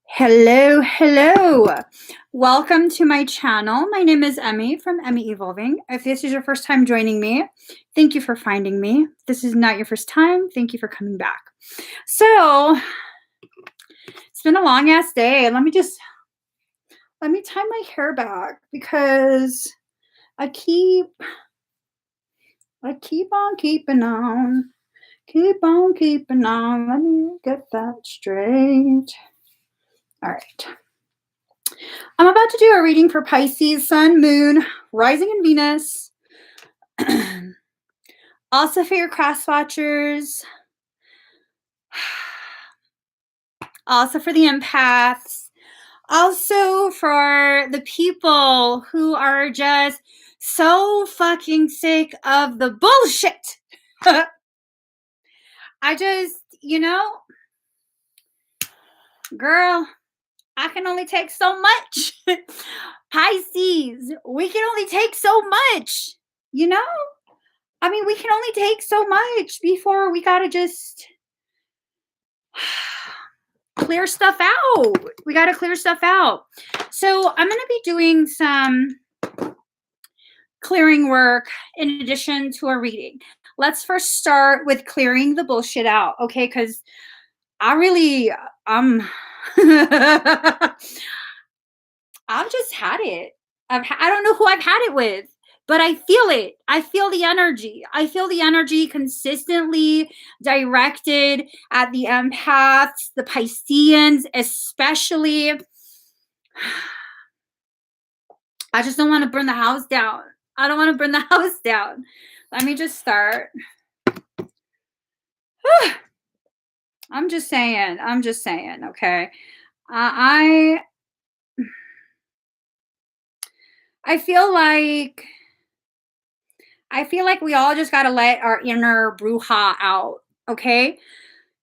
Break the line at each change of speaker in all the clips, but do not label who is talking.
Hello, hello. Welcome to my channel. My name is Emmie from Emmie Evolving. If this is your first time joining me, thank you for finding me. If this is not your first time, thank you for coming back. So, it's been a long ass day. Let me tie my hair back because I keep on keeping on. Keep on keeping on. Let me get that straight. All right. I'm about to do a reading for Pisces, Sun, Moon, Rising, and Venus. Also for your cross watchers. Also for the empaths. Also for the people who are just so fucking sick of the bullshit. I just, girl, I can only take so much. Pisces, we can only take so much, we can only take so much before we gotta just clear stuff out. We gotta clear stuff out. So I'm gonna be doing some clearing work in addition to a reading. Let's first start with clearing the bullshit out, okay? Because I've just had it. I don't know who I've had it with, but I feel it. I feel the energy. I feel the energy consistently directed at the empaths, the Pisceans, especially. I just don't want to burn the house down. I don't want to burn the house down. Let me just start. I'm just saying, okay? I feel like we all just got to let our inner bruja out, okay?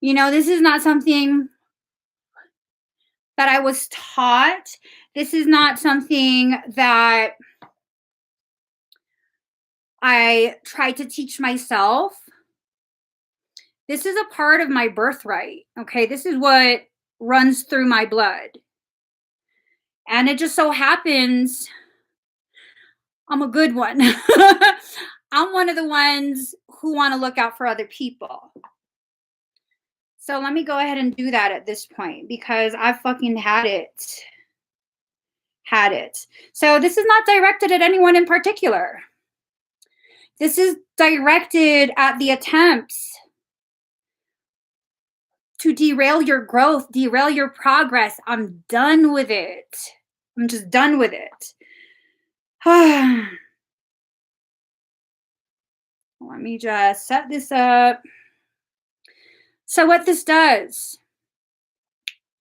This is not something that I was taught. This is not something that I tried to teach myself. This is a part of my birthright, okay? This is what runs through my blood. And it just so happens I'm a good one. I'm one of the ones who want to look out for other people. So let me go ahead and do that at this point because I fucking had it. So this is not directed at anyone in particular. This is directed at the attempts to derail your growth, derail your progress. I'm done with it. I'm just done with it. Let me just set this up. So what this does,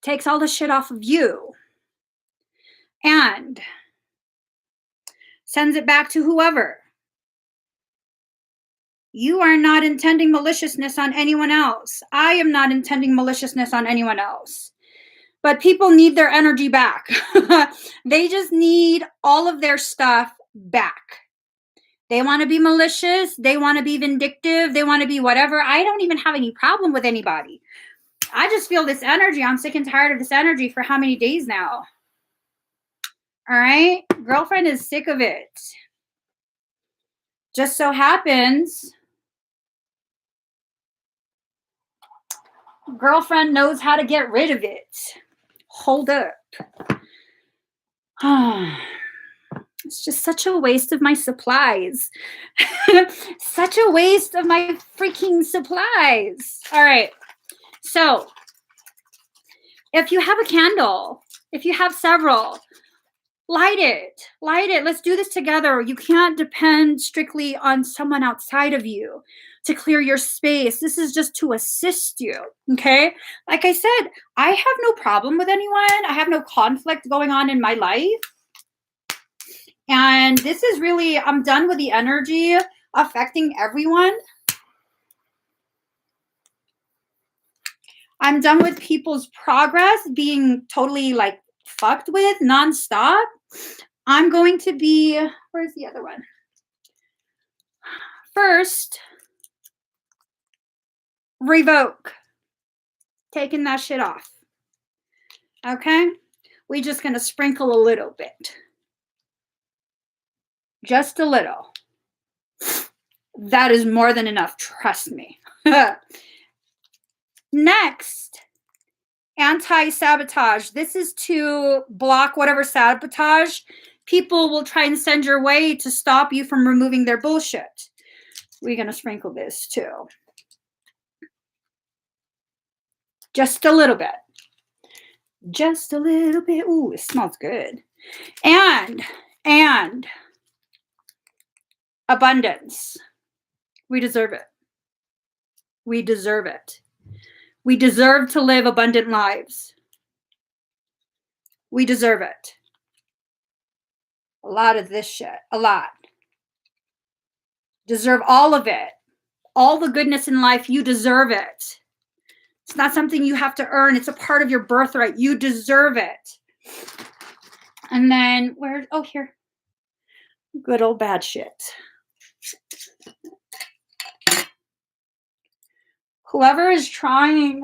takes all the shit off of you and sends it back to whoever. You are not intending maliciousness on anyone else. I am not intending maliciousness on anyone else. But people need their energy back. They just need all of their stuff back. They want to be malicious. They want to be vindictive. They want to be whatever. I don't even have any problem with anybody. I just feel this energy. I'm sick and tired of this energy for how many days now? All right? Girlfriend is sick of it. Just so happens girlfriend knows how to get rid of it. Hold up. It's just such a waste of my supplies. Such a waste of my freaking supplies. All right. So if you have a candle, if you have several, light it. Let's do this together. You can't depend strictly on someone outside of you to clear your space. This is just to assist you, okay? Like I said, I have no problem with anyone. I have no conflict going on in my life. And this is really, I'm done with the energy affecting everyone. I'm done with people's progress being totally like fucked with nonstop. I'm going to be, where's the other one? First, revoke. Taking that shit off. Okay? We're just going to sprinkle a little bit. Just a little. That is more than enough. Trust me. Next, anti-sabotage. This is to block whatever sabotage people will try and send your way to stop you from removing their bullshit. We're going to sprinkle this too. Just a little bit. Just a little bit. Ooh, it smells good. And abundance. We deserve it. We deserve it. We deserve to live abundant lives. We deserve it. A lot of this shit. A lot. Deserve all of it. All the goodness in life, you deserve it. It's not something you have to earn. It's a part of your birthright. You deserve it. And then, here. Good old bad shit. Whoever's trying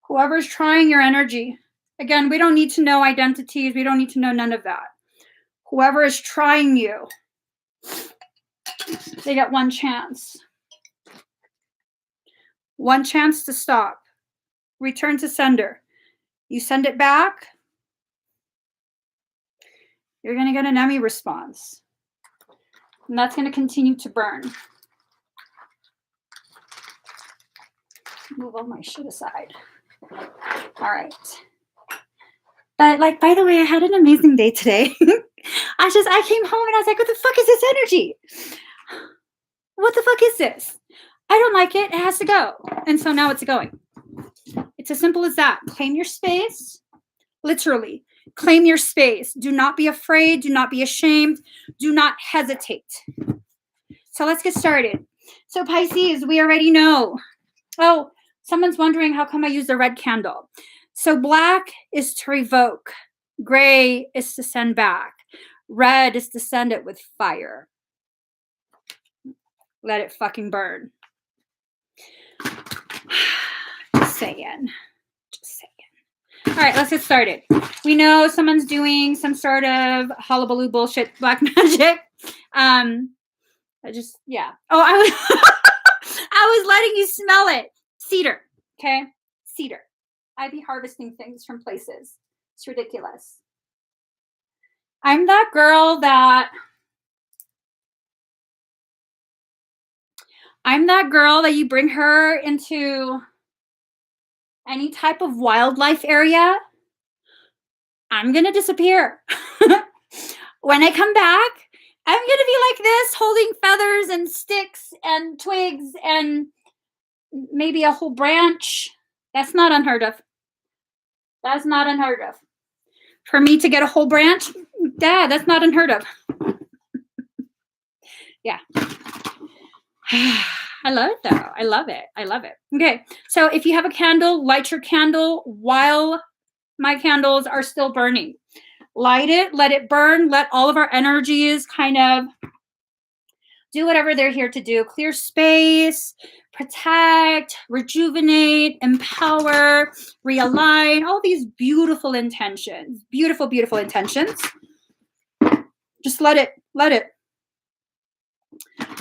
your energy. Again, we don't need to know identities. We don't need to know none of that. Whoever is trying you, they get one chance. One chance to stop. Return to sender. You send it back, you're going to get an Emmie response. And that's going to continue to burn. Move all my shit aside. All right. But by the way, I had an amazing day today. I came home and I was like, what the fuck is this energy? What the fuck is this? I don't like it. It has to go. And so now it's going. It's as simple as that. Claim your space. Literally. Claim your space. Do not be afraid. Do not be ashamed. Do not hesitate. So let's get started. So Pisces, we already know. Oh, someone's wondering how come I use the red candle. So black is to revoke. Gray is to send back. Red is to send it with fire. Let it fucking burn. Just saying. All right, let's get started. We know someone's doing some sort of hullabaloo bullshit black magic. Oh, I was letting you smell it. Cedar, okay? Cedar. I'd be harvesting things from places. It's ridiculous. I'm that girl that you bring her into any type of wildlife area. I'm going to disappear. When I come back, I'm going to be like this, holding feathers and sticks and twigs and maybe a whole branch. That's not unheard of. That's not unheard of. For me to get a whole branch, that's not unheard of. Yeah. I love it, though. I love it. I love it. Okay. So if you have a candle, light your candle while my candles are still burning. Light it. Let it burn. Let all of our energies kind of do whatever they're here to do. Clear space, protect, rejuvenate, empower, realign. All these beautiful intentions. Beautiful, beautiful intentions. Just let it. Let it.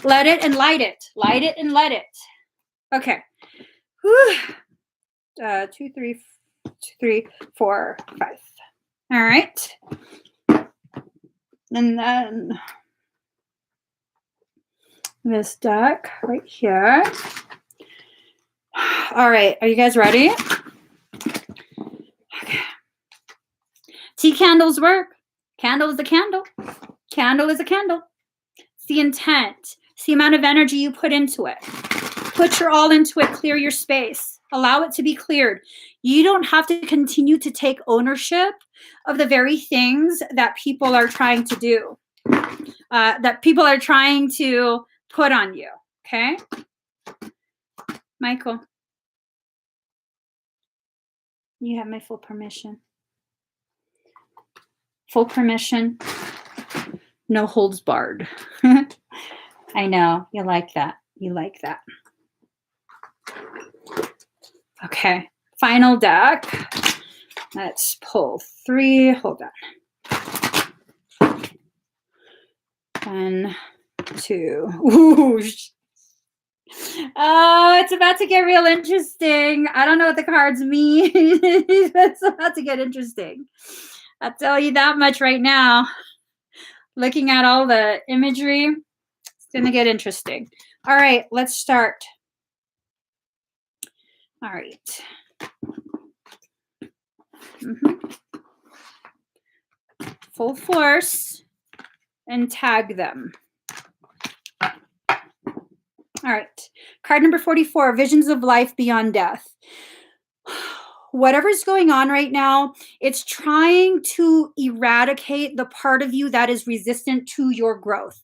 Let it and light it. Light it and let it. Okay. Whew. 2, 3, 4, 5. All right. And then this deck right here. All right. Are you guys ready? Okay. Tea candles work. Candle is a candle. Candle is a candle. It's the intent. It's the amount of energy you put into it. Put your all into it. Clear your space. Allow it to be cleared. You don't have to continue to take ownership of the very things that people are trying to do, that people are trying to put on you. Okay? Michael, you have my full permission. Full permission. No holds barred. I know. You like that. You like that. Okay, final deck. Let's pull 3. Hold on. 1, 2. Ooh. Oh, it's about to get real interesting. I don't know what the cards mean. It's about to get interesting. I'll tell you that much right now. Looking at all the imagery, it's going to get interesting. All right, let's start. All right. Full force and tag them. All right. Card number 44, Visions of Life Beyond Death. Whatever's going on right now, it's trying to eradicate the part of you that is resistant to your growth.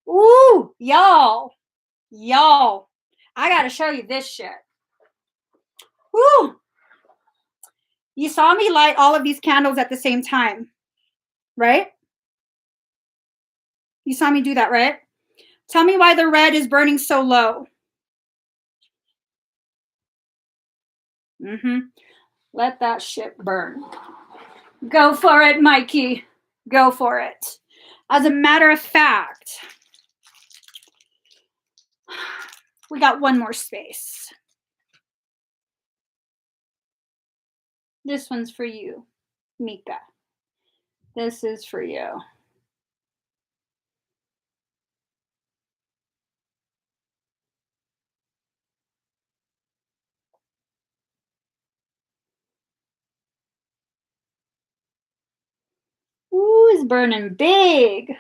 Ooh, y'all. I got to show you this shit. Woo. You saw me light all of these candles at the same time, right? You saw me do that, right? Tell me why the red is burning so low. Let that shit burn. Go for it, Mikey. Go for it. As a matter of fact, we got one more space. This one's for you, Mika. This is for you. Ooh, it's burning big.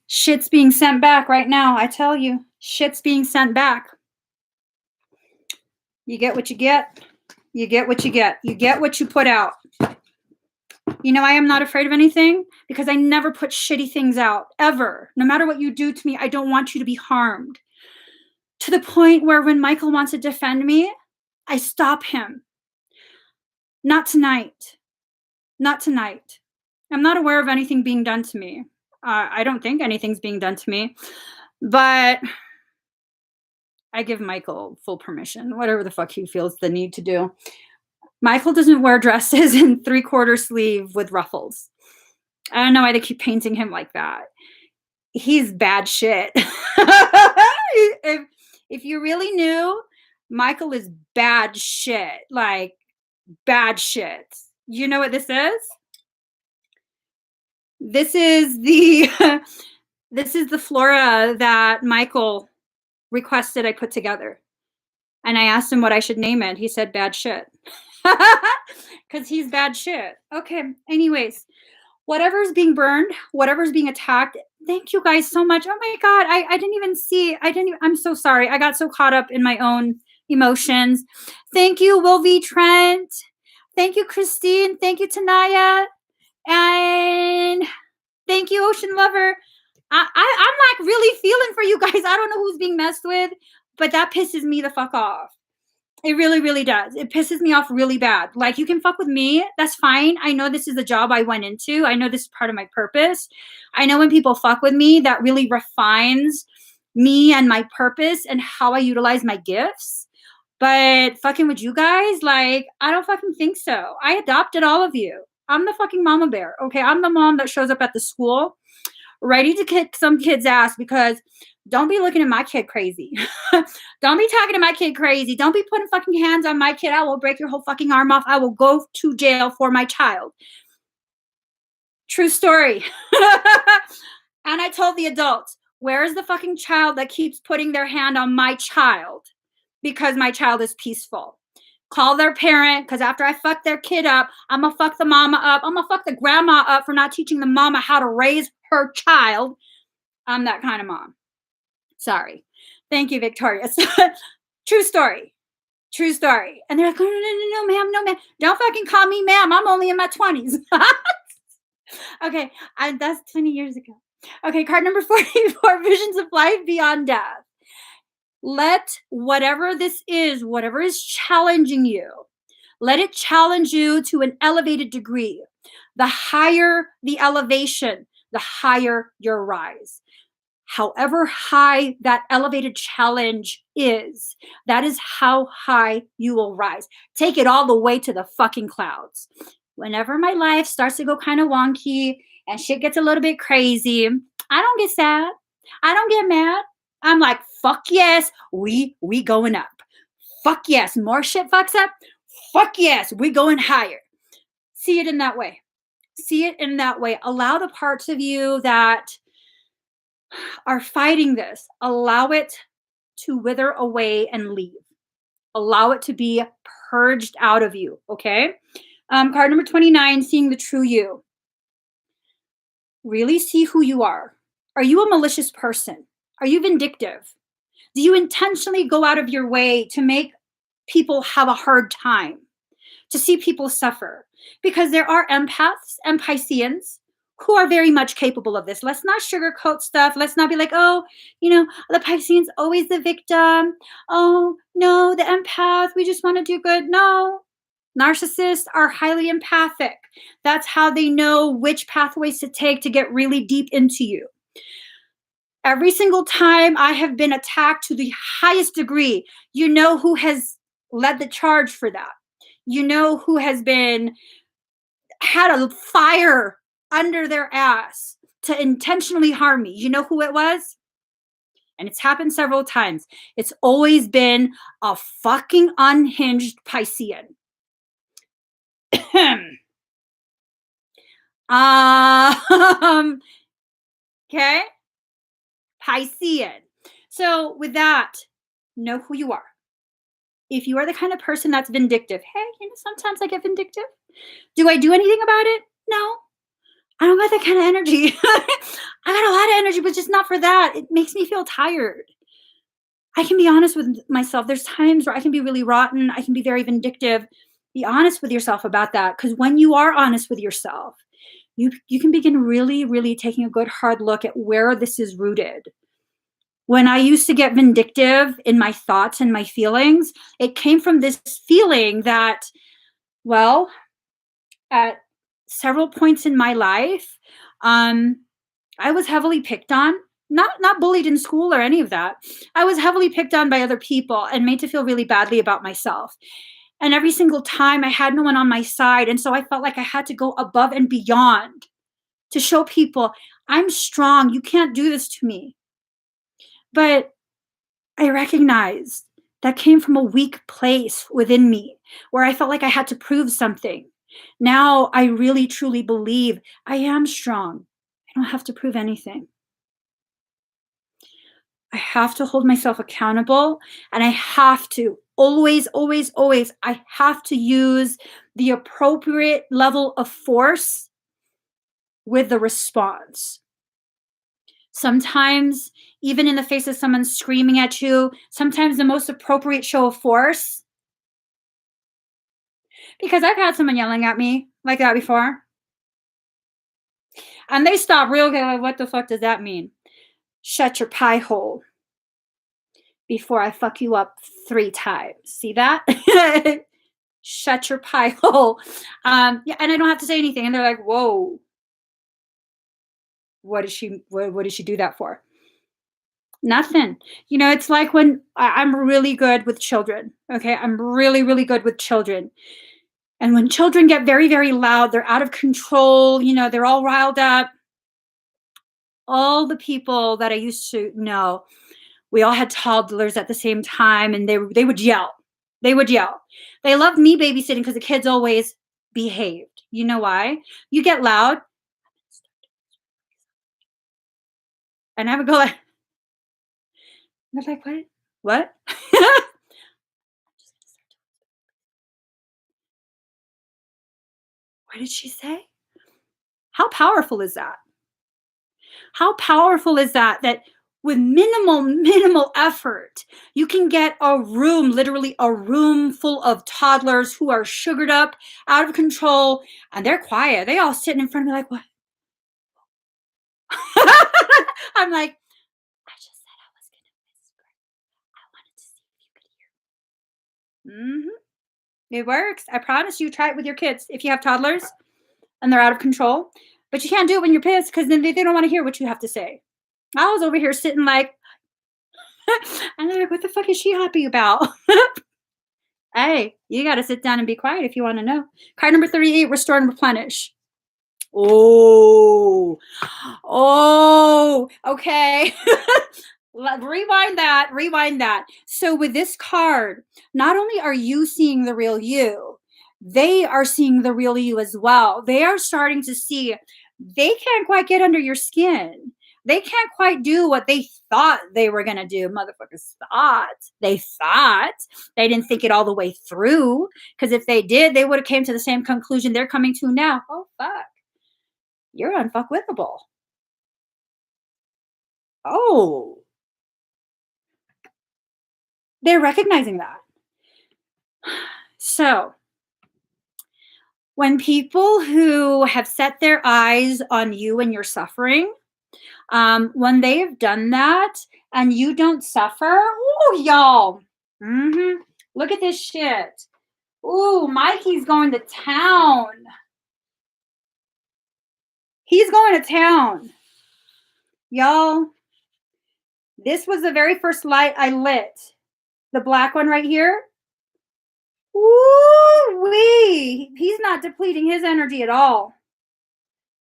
Shit's being sent back right now, I tell you. Shit's being sent back. You get what you get. You get what you get. You get what you put out. You know, I am not afraid of anything because I never put shitty things out, ever. No matter what you do to me, I don't want you to be harmed. To the point where when Michael wants to defend me, I stop him. Not tonight. Not tonight. I'm not aware of anything being done to me. I don't think anything's being done to me. But I give Michael full permission, whatever the fuck he feels the need to do. Michael doesn't wear dresses in 3/4 sleeve with ruffles. I don't know why they keep painting him like that. He's bad shit. if you really knew, Michael is bad shit. Like, bad shit. You know what this is? This is the this is the flora that Michael requested I put together. And I asked him what I should name it. He said bad shit. Because he's bad shit. Okay, anyways, whatever's being burned, whatever's being attacked, thank you guys so much. Oh my God, I didn't even see. I'm so sorry. I got so caught up in my own emotions. Thank you, Will V. Trent. Thank you, Christine. Thank you, Tanaya. And thank you, Ocean Lover. I'm like really feeling for you guys. I don't know who's being messed with, but that pisses me the fuck off. It really, really does. It pisses me off really bad. Like, you can fuck with me. That's fine. I know this is the job I went into. I know this is part of my purpose. I know when people fuck with me, that really refines me and my purpose and how I utilize my gifts. But fucking with you guys, like, I don't fucking think so. I adopted all of you. I'm the fucking mama bear. Okay, I'm the mom that shows up at the school ready to kick some kid's ass because don't be looking at my kid crazy. Don't be talking to my kid crazy. Don't be putting fucking hands on my kid. I will break your whole fucking arm off. I will go to jail for my child. True story. And I told the adults, where is the fucking child that keeps putting their hand on my child because my child is peaceful? Call their parent, because after I fuck their kid up, I'm going to fuck the mama up. I'm going to fuck the grandma up for not teaching the mama how to raise her child. I'm that kind of mom. Sorry. Thank you, Victoria. True story. True story. And they're like, no, ma'am, no, ma'am. Don't fucking call me ma'am. I'm only in my 20s. Okay, that's 20 years ago. Okay, card number 44, Visions of Life Beyond Death. Let whatever this is, whatever is challenging you, let it challenge you to an elevated degree. The higher the elevation, the higher your rise. however high that elevated challenge is, that is how high you will rise. Take it all the way to the fucking clouds. Whenever my life starts to go kind of wonky and shit gets a little bit crazy, I don't get sad. I don't get mad. I'm like, fuck yes, we going up. Fuck yes, more shit fucks up. Fuck yes, we going higher. See it in that way. See it in that way. Allow the parts of you that are fighting this, allow it to wither away and leave. Allow it to be purged out of you, okay? Card number 29, seeing the true you. Really see who you are. Are you a malicious person? Are you vindictive? Do you intentionally go out of your way to make people have a hard time, to see people suffer? Because there are empaths and Pisceans who are very much capable of this. Let's not sugarcoat stuff. Let's not be like, oh, the Piscean's always the victim. Oh, no, the empath, we just want to do good. No, narcissists are highly empathic. That's how they know which pathways to take to get really deep into you. Every single time I have been attacked to the highest degree, you know who has led the charge for that. You know who has had a fire under their ass to intentionally harm me. You know who it was? And it's happened several times. It's always been a fucking unhinged Piscean. Okay? Piscean. So with that, know who you are. If you are the kind of person that's vindictive, hey, sometimes I get vindictive. Do I do anything about it? No. I don't got that kind of energy. I got a lot of energy, but just not for that. It makes me feel tired. I can be honest with myself. There's times where I can be really rotten. I can be very vindictive. Be honest with yourself about that. Because when you are honest with yourself, you can begin really, really taking a good hard look at where this is rooted. When I used to get vindictive in my thoughts and my feelings, it came from this feeling that, well, at several points in my life, I was heavily picked on. Not bullied in school or any of that. I was heavily picked on by other people and made to feel really badly about myself. And every single time I had no one on my side. And so I felt like I had to go above and beyond to show people I'm strong. You can't do this to me. But I recognized that came from a weak place within me where I felt like I had to prove something. Now I really truly believe I am strong. I don't have to prove anything. I have to hold myself accountable, and I have to always, always, always, I have to use the appropriate level of force with the response. Sometimes, even in the face of someone screaming at you, sometimes the most appropriate show of force, because I've had someone yelling at me like that before, and they stop real good. Like, what the fuck does that mean? Shut your pie hole before I fuck you up 3 times. See that? Shut your pie hole. Yeah, and I don't have to say anything. And they're like, whoa. What did she do that for? Nothing. It's like when I'm really good with children. Okay. I'm really, really good with children. And when children get very, very loud, they're out of control, they're all riled up. All the people that I used to know, we all had toddlers at the same time, and they would yell. They would yell. They loved me babysitting because the kids always behaved. You know why? You get loud, and I would go like, they're like, what? What? What did she say? How powerful is that? How powerful is that? That with minimal effort, you can get a room, literally a room full of toddlers who are sugared up, out of control, and they're quiet. They all sitting in front of me like, what? I'm like, I just said I was going to whisper. I wanted to see if you could hear. It works. I promise you, try it with your kids. If you have toddlers and they're out of control, but you can't do it when you're pissed because then they don't want to hear what you have to say. I was over here sitting like, and they're like, what the fuck is she happy about? Hey, you got to sit down and be quiet if you want to know. Card number 38, restore and replenish. Oh, oh, okay. Rewind that, rewind that. So with this card, not only are you seeing the real you, they are seeing the real you as well. They are starting to see they can't quite get under your skin. They can't quite do what they thought they were going to do. Motherfuckers thought. They didn't think it all the way through. Because if they did, they would have came to the same conclusion they're coming to now. Oh, fuck. You're unfuckwithable. Oh. They're recognizing that. So, when people who have set their eyes on you and your suffering, when they have done that and you don't suffer, ooh, y'all. Look at this shit. Ooh, Mikey's going to town. He's going to town. Y'all, this was the very first light I lit. The black one right here. Ooh-wee. He's not depleting his energy at all.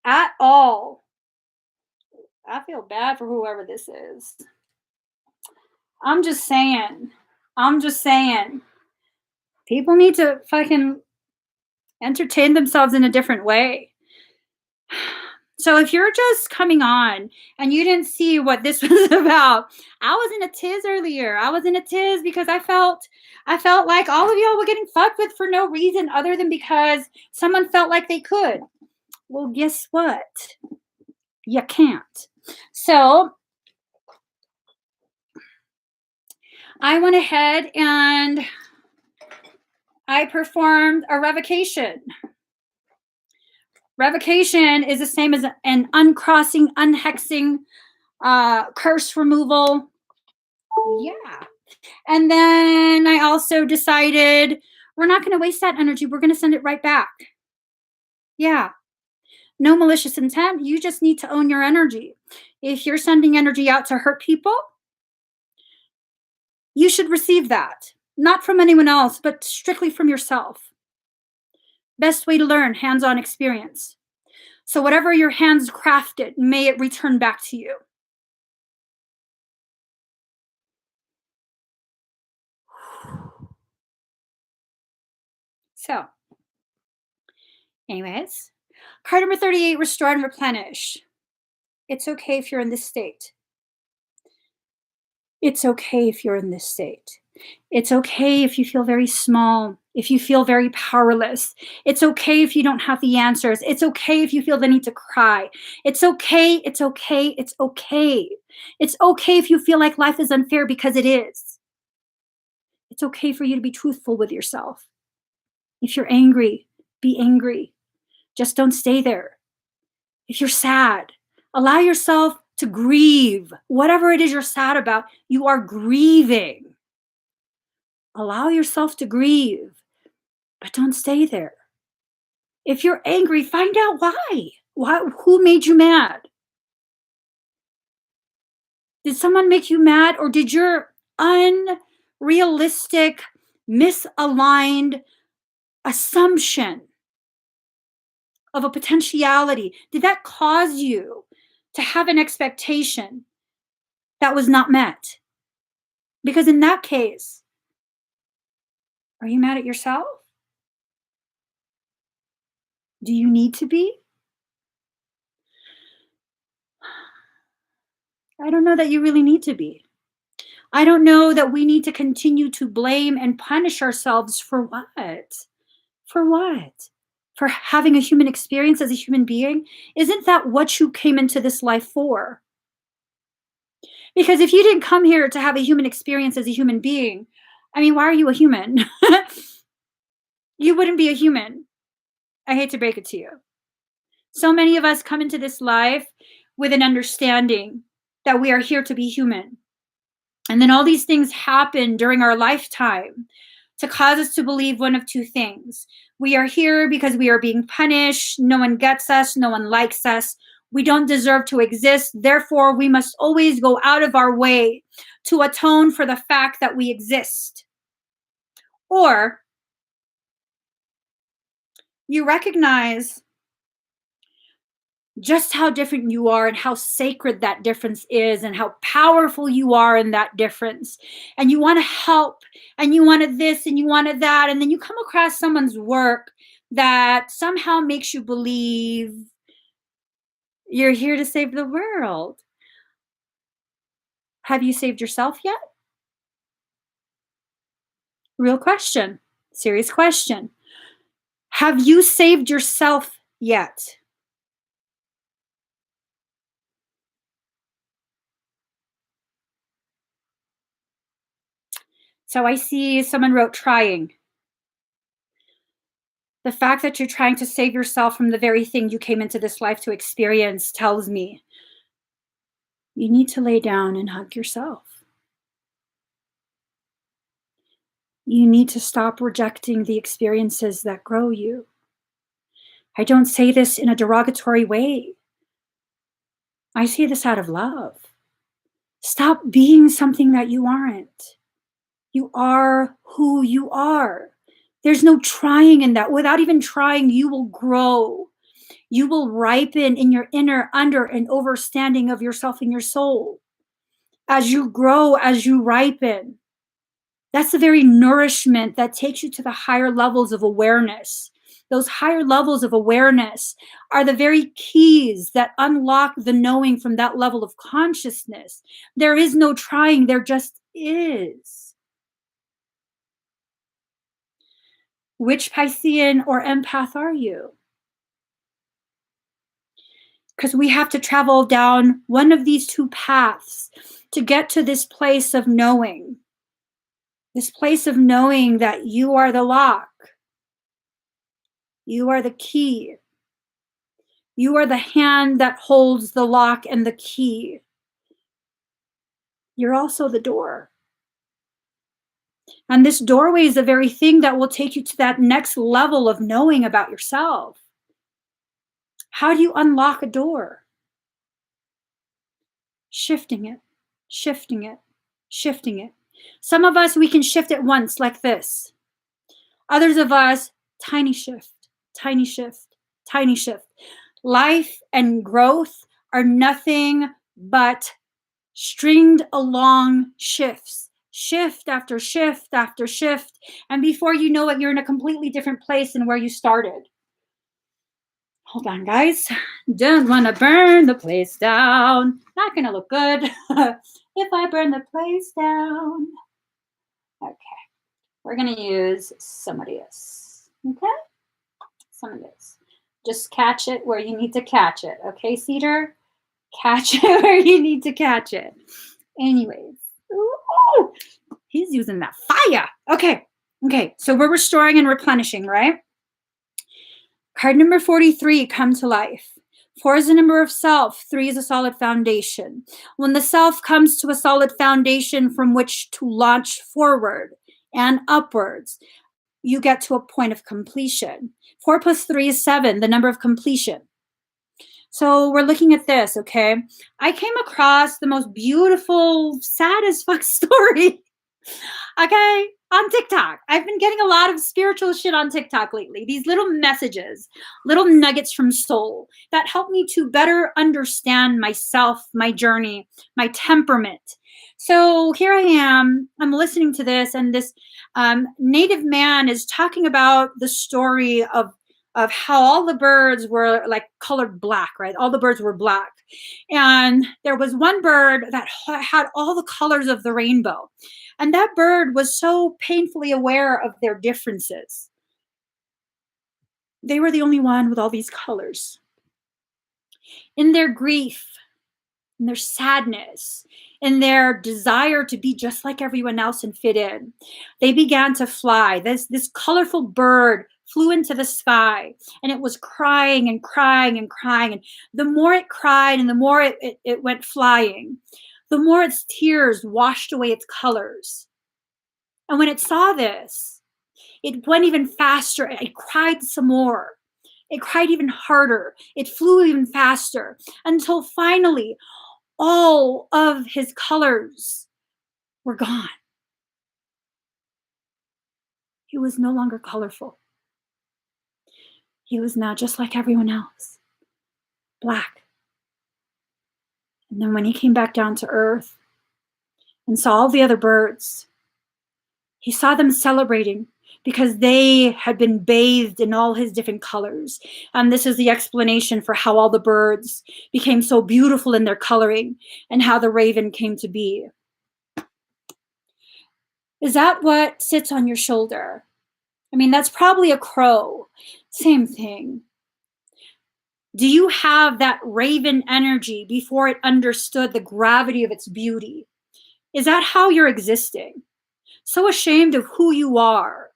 At all. I feel bad for whoever this is. I'm just saying. People need to fucking entertain themselves in a different way. So if you're just coming on and you didn't see what this was about, I was in a tiz earlier. I was in a tiz because I felt like all of y'all were getting fucked with for no reason other than because someone felt like they could. Well, guess what? You can't. So I went ahead and I performed a revocation. Revocation is the same as an uncrossing, unhexing, curse removal. Yeah. And then I also decided we're not going to waste that energy. We're going to send it right back. Yeah. No malicious intent. You just need to own your energy. If you're sending energy out to hurt people, you should receive that. Not from anyone else, but strictly from yourself. Best way to learn, hands-on experience. So whatever your hands crafted, may it return back to you. So, anyways, card number 38, restore and replenish. It's okay if you're in this state. It's okay if you're in this state. It's okay if you feel very small, if you feel very powerless. It's okay if you don't have the answers. It's okay if you feel the need to cry. It's okay, it's okay, it's okay. It's okay if you feel like life is unfair, because it is. It's okay for you to be truthful with yourself. If you're angry, be angry. Just don't stay there. If you're sad, allow yourself to grieve. Whatever it is you're sad about, you are grieving. Allow yourself to grieve, but don't stay there. If you're angry, find out why. Who made you mad? Did someone make you mad, or did your unrealistic, misaligned assumption of a potentiality, did that cause you to have an expectation that was not met? Because in that case, are you mad at yourself? Do you need to be? I don't know that you really need to be. I don't know that we need to continue to blame and punish ourselves for what? For what? For having a human experience as a human being? Isn't that what you came into this life for? Because if you didn't come here to have a human experience as a human being, I mean, why are you a human? You wouldn't be a human. I hate to break it to you. So many of us come into this life with an understanding that we are here to be human. And then all these things happen during our lifetime to cause us to believe one of two things. We are here because we are being punished. No one gets us. No one likes us. We don't deserve to exist. Therefore, we must always go out of our way to atone for the fact that we exist. Or you recognize just how different you are and how sacred that difference is and how powerful you are in that difference. And you want to help and you wanted this and you wanted that. And then you come across someone's work that somehow makes you believe you're here to save the world. Have you saved yourself yet? Real question. Serious question. Have you saved yourself yet? So I see someone wrote trying. The fact that you're trying to save yourself from the very thing you came into this life to experience tells me you need to lay down and hug yourself. You need to stop rejecting the experiences that grow you. I don't say this in a derogatory way. I say this out of love. Stop being something that you aren't. You are who you are. There's no trying in that. Without even trying, you will grow. You will ripen in your inner under and overstanding of yourself and your soul. As you grow, as you ripen, that's the very nourishment that takes you to the higher levels of awareness. Those higher levels of awareness are the very keys that unlock the knowing from that level of consciousness. There is no trying, there just is. Which Piscean or empath are you? Because we have to travel down one of these two paths to get to this place of knowing. This place of knowing that you are the lock. You are the key. You are the hand that holds the lock and the key. You're also the door. And this doorway is the very thing that will take you to that next level of knowing about yourself. How do you unlock a door? Shifting it, shifting it, shifting it. Some of us, we can shift it once like this. Others of us, tiny shift, tiny shift, tiny shift. Life and growth are nothing but stringed along shifts, shift after shift after shift. And before you know it, you're in a completely different place than where you started. Hold on, guys. Don't want to burn the place down. Not going to look good if I burn the place down. Okay. We're going to use some of this. Okay? Some of this. Just catch it where you need to catch it. Okay, Cedar? Catch it where you need to catch it. Anyways. Ooh, he's using that fire. Okay. Okay. So we're restoring and replenishing, right? Card number 43, come to life. 4 is the number of self. 3 is a solid foundation. When the self comes to a solid foundation from which to launch forward and upwards, you get to a point of completion. 4 plus 3 is 7, the number of completion. So we're looking at this, okay? I came across the most beautiful, sad as fuck story, okay, on TikTok. I've been getting a lot of spiritual shit on TikTok lately. These little messages, little nuggets from soul that help me to better understand myself, my journey, my temperament. So here I am, I'm listening to this, and this native man is talking about the story of how all the birds were like colored black, right? All the birds were black. And there was one bird that had all the colors of the rainbow. And that bird was so painfully aware of their differences. They were the only one with all these colors. In their grief, in their sadness, in their desire to be just like everyone else and fit in, they began to fly. This colorful bird flew into the sky, and it was crying and crying and crying. And the more it cried and the more it went flying, the more its tears washed away its colors. And when it saw this, it went even faster. It cried some more. It cried even harder. It flew even faster until finally all of his colors were gone. He was no longer colorful. He was now just like everyone else, black. And then when he came back down to earth and saw all the other birds, he saw them celebrating because they had been bathed in all his different colors. And this is the explanation for how all the birds became so beautiful in their coloring and how the raven came to be. Is that what sits on your shoulder? I mean, that's probably a crow. Same thing. Do you have that raven energy before it understood the gravity of its beauty? Is that how you're existing? So ashamed of who you are,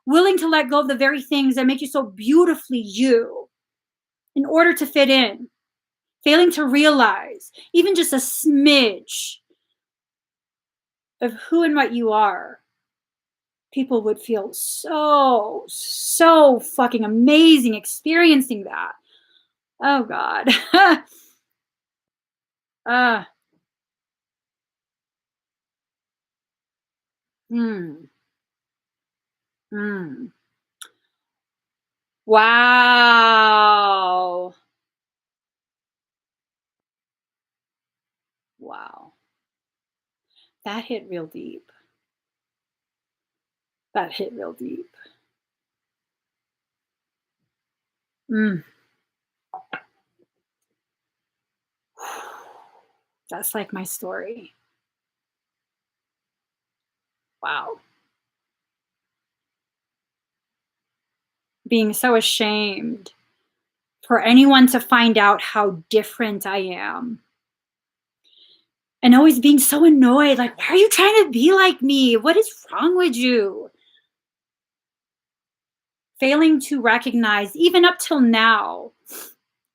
willing to let go of the very things that make you so beautifully you in order to fit in, failing to realize even just a smidge of who and what you are. People would feel so fucking amazing experiencing that. Oh God. uh, mm, mm. Wow. Wow. That hit real deep. That hit real deep. Mm. That's like my story. Wow. Being so ashamed for anyone to find out how different I am. And always being so annoyed, like, why are you trying to be like me? What is wrong with you? Failing to recognize, even up till now,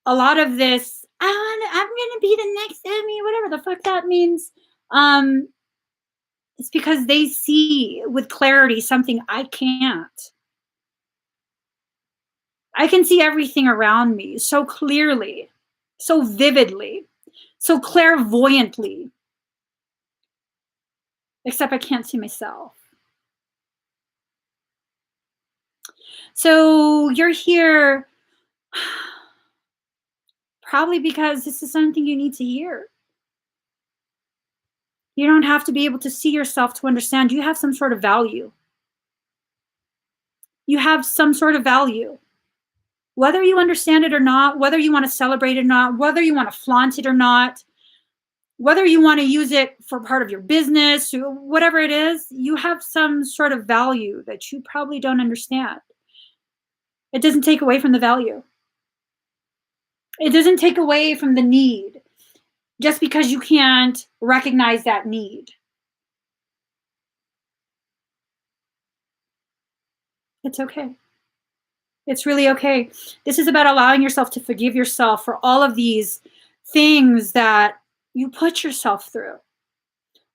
a lot of this, I'm gonna be the next Emmie, whatever the fuck that means. It's because they see with clarity something I can't. I can see everything around me so clearly, so vividly, so clairvoyantly, except I can't see myself. So you're here probably because this is something you need to hear. You don't have to be able to see yourself to understand. You have some sort of value. You have some sort of value. Whether you understand it or not, whether you want to celebrate it or not, whether you want to flaunt it or not, whether you want to use it for part of your business, whatever it is, you have some sort of value that you probably don't understand. It doesn't take away from the value. It doesn't take away from the need just because you can't recognize that need. It's okay. It's really okay. This is about allowing yourself to forgive yourself for all of these things that you put yourself through.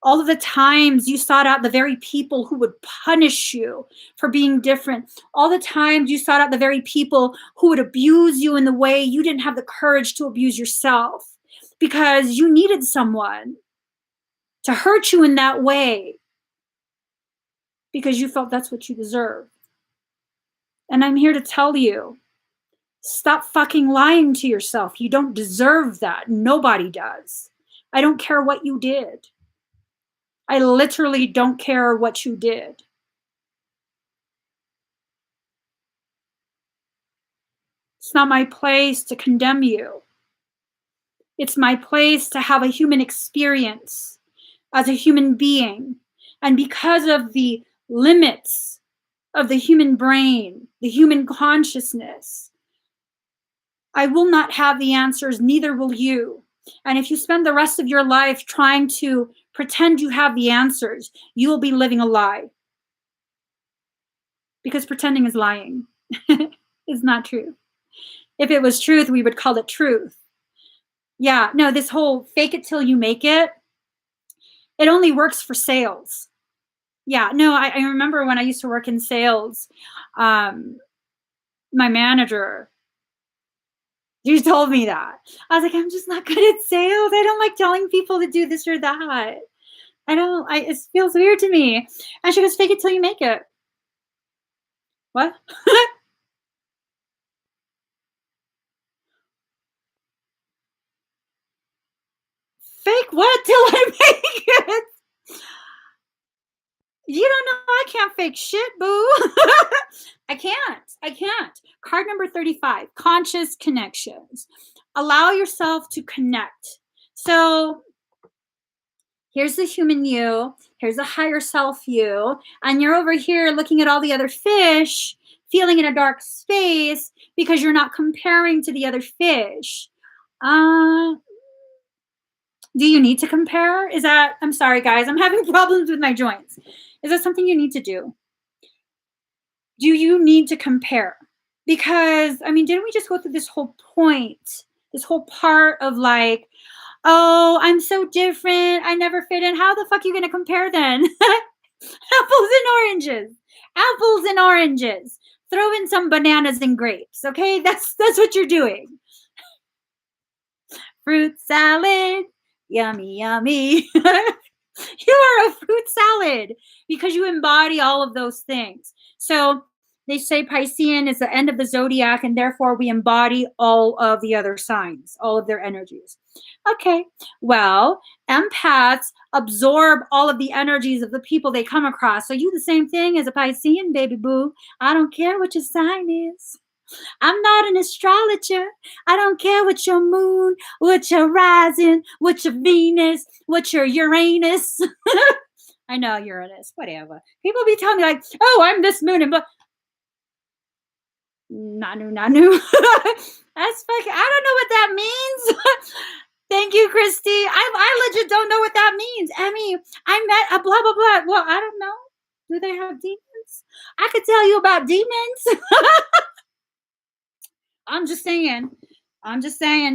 All of the times you sought out the very people who would punish you for being different. All the times you sought out the very people who would abuse you in the way you didn't have the courage to abuse yourself because you needed someone to hurt you in that way because you felt that's what you deserved. And I'm here to tell you, stop fucking lying to yourself. You don't deserve that. Nobody does. I don't care what you did. I literally don't care what you did. It's not my place to condemn you. It's my place to have a human experience as a human being. And because of the limits of the human brain, the human consciousness, I will not have the answers, neither will you. And if you spend the rest of your life trying to pretend you have the answers, you will be living a lie. Because pretending is lying. It's not true. If it was truth, we would call it truth. Yeah, no, this whole fake it till you make it, it only works for sales. Yeah, no, I remember when I used to work in sales, my manager, You told me that. I was like, I'm just not good at sales. I don't like telling people to do this or that. It feels weird to me. And she goes, fake it till you make it. What? Fake what till I make it? You don't know I can't fake shit, boo. I can't. Card number 35, conscious connections. Allow yourself to connect. So here's the human you, here's a higher self you, and you're over here looking at all the other fish, feeling in a dark space because you're not comparing to the other fish. Do you need to compare? I'm sorry, guys, I'm having problems with my joints. Is that something you need to do? Do you need to compare? Because, I mean, didn't we just go through this whole point, this whole part of like, oh, I'm so different, I never fit in. How the fuck are you going to compare then? Apples and oranges. Apples and oranges. Throw in some bananas and grapes, okay? That's what you're doing. Fruit salad. Yummy, yummy. You are a fruit salad because you embody all of those things. So they say Piscean is the end of the zodiac, and therefore we embody all of the other signs, all of their energies. Okay, well, empaths absorb all of the energies of the people they come across. So you the same thing as a Piscean, baby boo. I don't care what your sign is. I'm not an astrologer. I don't care what your moon, what your rising, what your Venus, what your Uranus. I know Uranus, whatever. People be telling me like, oh, I'm this moon and but Nanu. That's fucking, I don't know what that means. Thank you, Christy. I legit don't know what that means. Emmie, I met a blah, blah, blah. Well, I don't know. Do they have demons? I could tell you about demons. I'm just saying.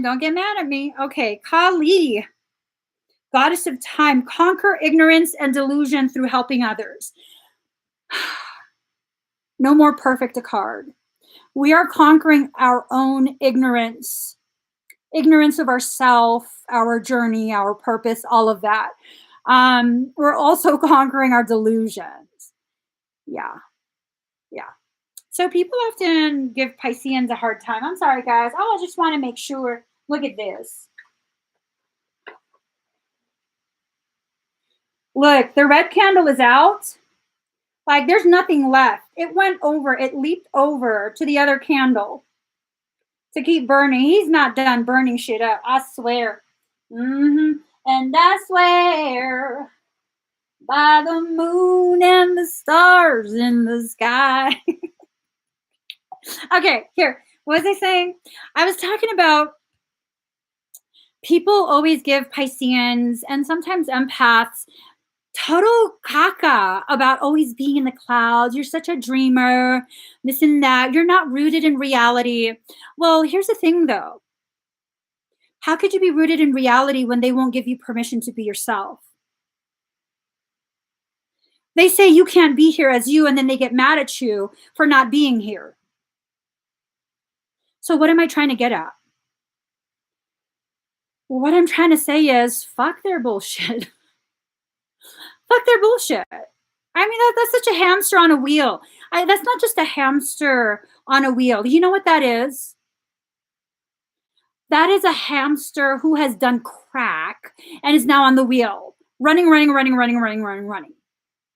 Don't get mad at me. Okay, Kali, goddess of time, conquer ignorance and delusion through helping others. No more perfect a card. We are conquering our own ignorance of ourself, our journey, our purpose, all of that. We're also conquering our delusions. Yeah. So people often give Pisceans a hard time. I'm sorry, guys. Oh, I just want to make sure. Look at this. Look, the red candle is out. Like, there's nothing left. It leaped over to the other candle to keep burning. He's not done burning shit up, I swear. And I swear by the moon and the stars in the sky. Okay, here. What was I saying? I was talking about people always give Pisceans and sometimes empaths total caca about always being in the clouds. You're such a dreamer, this and that. You're not rooted in reality. Well, here's the thing, though. How could you be rooted in reality when they won't give you permission to be yourself? They say you can't be here as you, and then they get mad at you for not being here. So what am I trying to get at? Well, what I'm trying to say is, fuck their bullshit. Fuck their bullshit. I mean, that's such a hamster on a wheel. That's not just a hamster on a wheel. You know what that is? That is a hamster who has done crack and is now on the wheel. Running.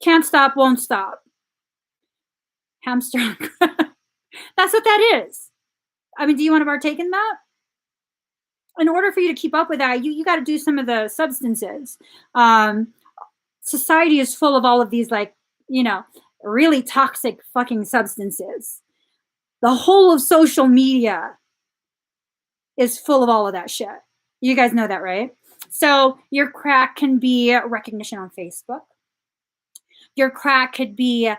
Can't stop, won't stop. Hamster on crack. That's what that is. I mean, do you want to partake in that? In order for you to keep up with that, you got to do some of the substances. Society is full of all of these, like, really toxic fucking substances. The whole of social media is full of all of that shit. You guys know that, right? So your crack can be recognition on Facebook. Your crack could be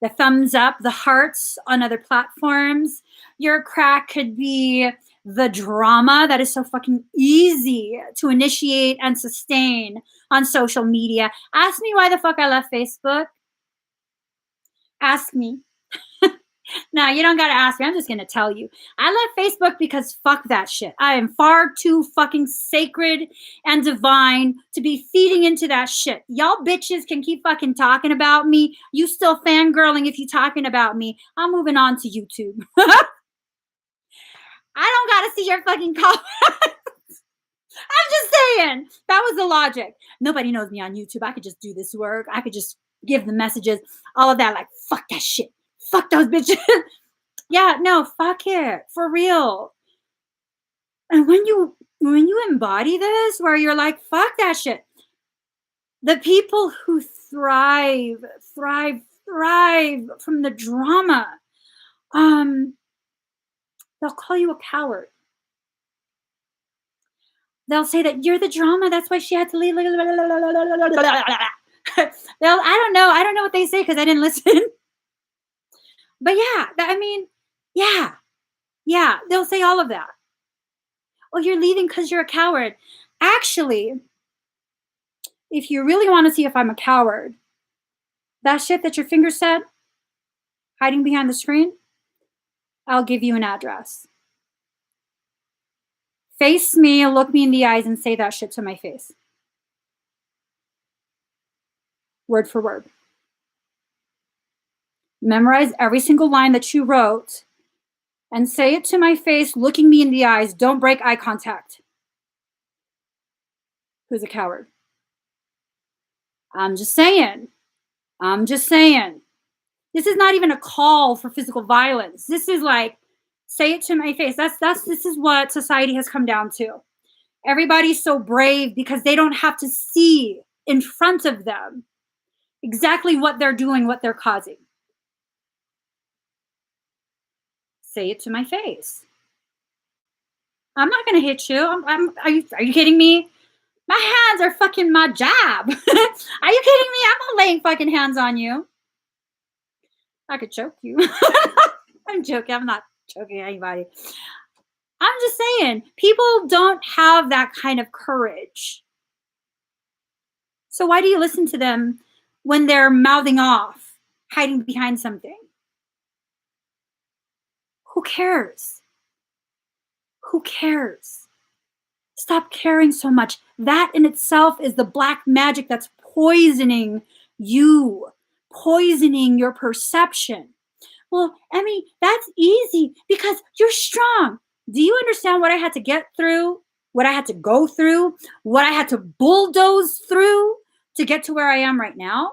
the thumbs up, the hearts on other platforms. Your crack could be the drama that is so fucking easy to initiate and sustain on social media. Ask me why the fuck I left Facebook. Ask me. No, you don't gotta ask me. I'm just gonna tell you. I left Facebook because fuck that shit. I am far too fucking sacred and divine to be feeding into that shit. Y'all bitches can keep fucking talking about me. You still fangirling if you talking about me. I'm moving on to YouTube. I don't gotta see your fucking comments. I'm just saying. That was the logic. Nobody knows me on YouTube. I could just do this work. I could just give the messages, all of that. Like, fuck that shit. Fuck those bitches. Yeah, no, fuck it. For real. And when you embody this, where you're like, fuck that shit. The people who thrive from the drama, they'll call you a coward. They'll say that you're the drama. That's why she had to leave. I don't know what they say because I didn't listen. But yeah, they'll say all of that. Oh, you're leaving because you're a coward. Actually, if you really want to see if I'm a coward, that shit that your finger said, hiding behind the screen, I'll give you an address. Face me, look me in the eyes, and say that shit to my face. Word for word. Memorize every single line that you wrote and say it to my face, looking me in the eyes. Don't break eye contact. Who's a coward? I'm just saying. This is not even a call for physical violence. This is like, say it to my face. This is what society has come down to. Everybody's so brave because they don't have to see in front of them exactly what they're doing, what they're causing. Say it to my face. I'm not going to hit you. Are you kidding me? My hands are fucking my job. Are you kidding me? I'm not laying fucking hands on you. I could choke you. I'm joking. I'm not choking anybody. I'm just saying, people don't have that kind of courage. So why do you listen to them when they're mouthing off, hiding behind something? Who cares? Who cares? Stop caring so much. That in itself is the black magic that's poisoning you, poisoning your perception. Well, Emmie, that's easy because you're strong. Do you understand what I had to get through? What I had to go through? What I had to bulldoze through to get to where I am right now?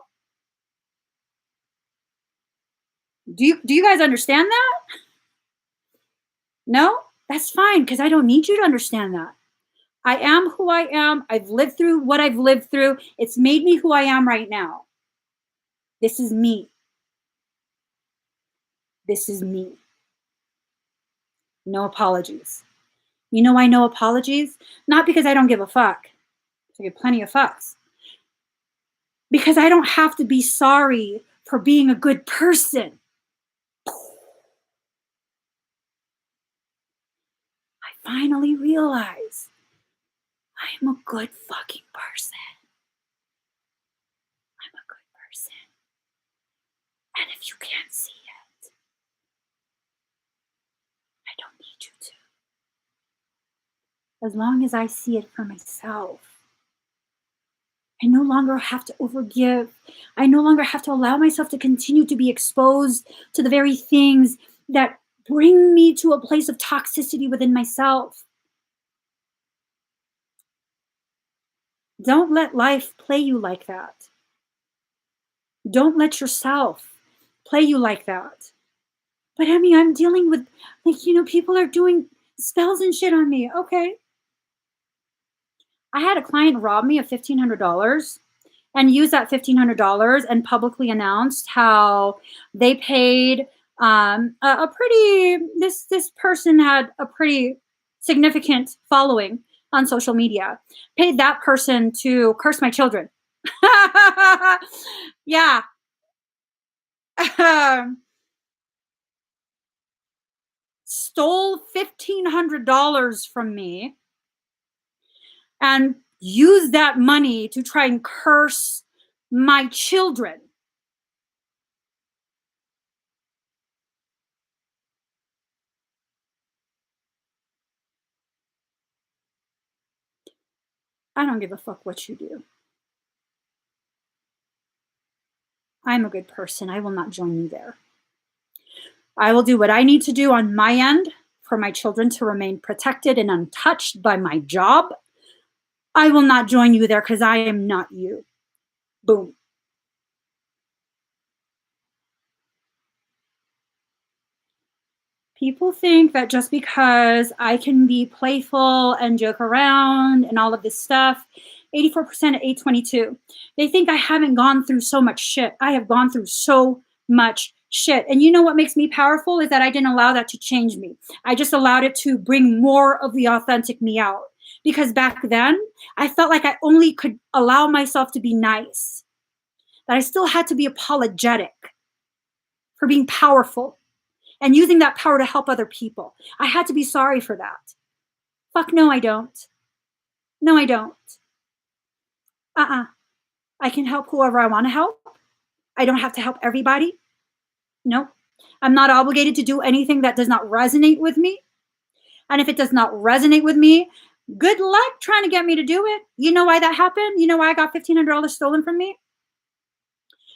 Do you guys understand that? No? That's fine, because I don't need you to understand that. I am who I am. I've lived through what I've lived through. It's made me who I am right now. This is me. This is me. No apologies. You know why no apologies? Not because I don't give a fuck. I give plenty of fucks. Because I don't have to be sorry for being a good person. I finally realize I am a good fucking person. I'm a good person. And if you can't see it, I don't need you to. As long as I see it for myself, I no longer have to overgive. I no longer have to allow myself to continue to be exposed to the very things that bring me to a place of toxicity within myself. Don't let life play you like that. Don't let yourself play you like that. But Emmie, I'm dealing with, people are doing spells and shit on me. Okay. I had a client rob me of $1,500 and use that $1,500 and publicly announced how they paid this person had a pretty significant following on social media, paid that person to curse my children. Yeah. Stole $1,500 from me and used that money to try and curse my children. I don't give a fuck what you do. I'm a good person. I will not join you there. I will do what I need to do on my end for my children to remain protected and untouched by my job. I will not join you there because I am not you. Boom. People think that just because I can be playful and joke around and all of this stuff, 84% at 822, they think I haven't gone through so much shit. I have gone through so much shit. And you know what makes me powerful is that I didn't allow that to change me. I just allowed it to bring more of the authentic me out. Because back then, I felt like I only could allow myself to be nice, that I still had to be apologetic for being powerful and using that power to help other people. I had to be sorry for that. Fuck no, I don't. No, I don't. I can help whoever I want to help. I don't have to help everybody. No. I'm not obligated to do anything that does not resonate with me. And if it does not resonate with me, good luck trying to get me to do it. You know why that happened? You know why I got $1,500 stolen from me?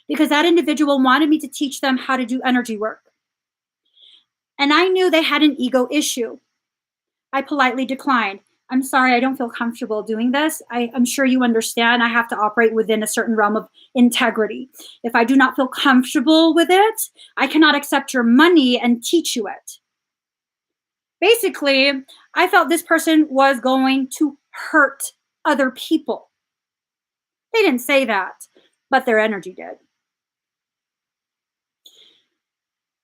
Because that individual wanted me to teach them how to do energy work. And I knew they had an ego issue. I politely declined. I'm sorry, I don't feel comfortable doing this. I'm sure you understand I have to operate within a certain realm of integrity. If I do not feel comfortable with it, I cannot accept your money and teach you it. Basically, I felt this person was going to hurt other people. They didn't say that, but their energy did.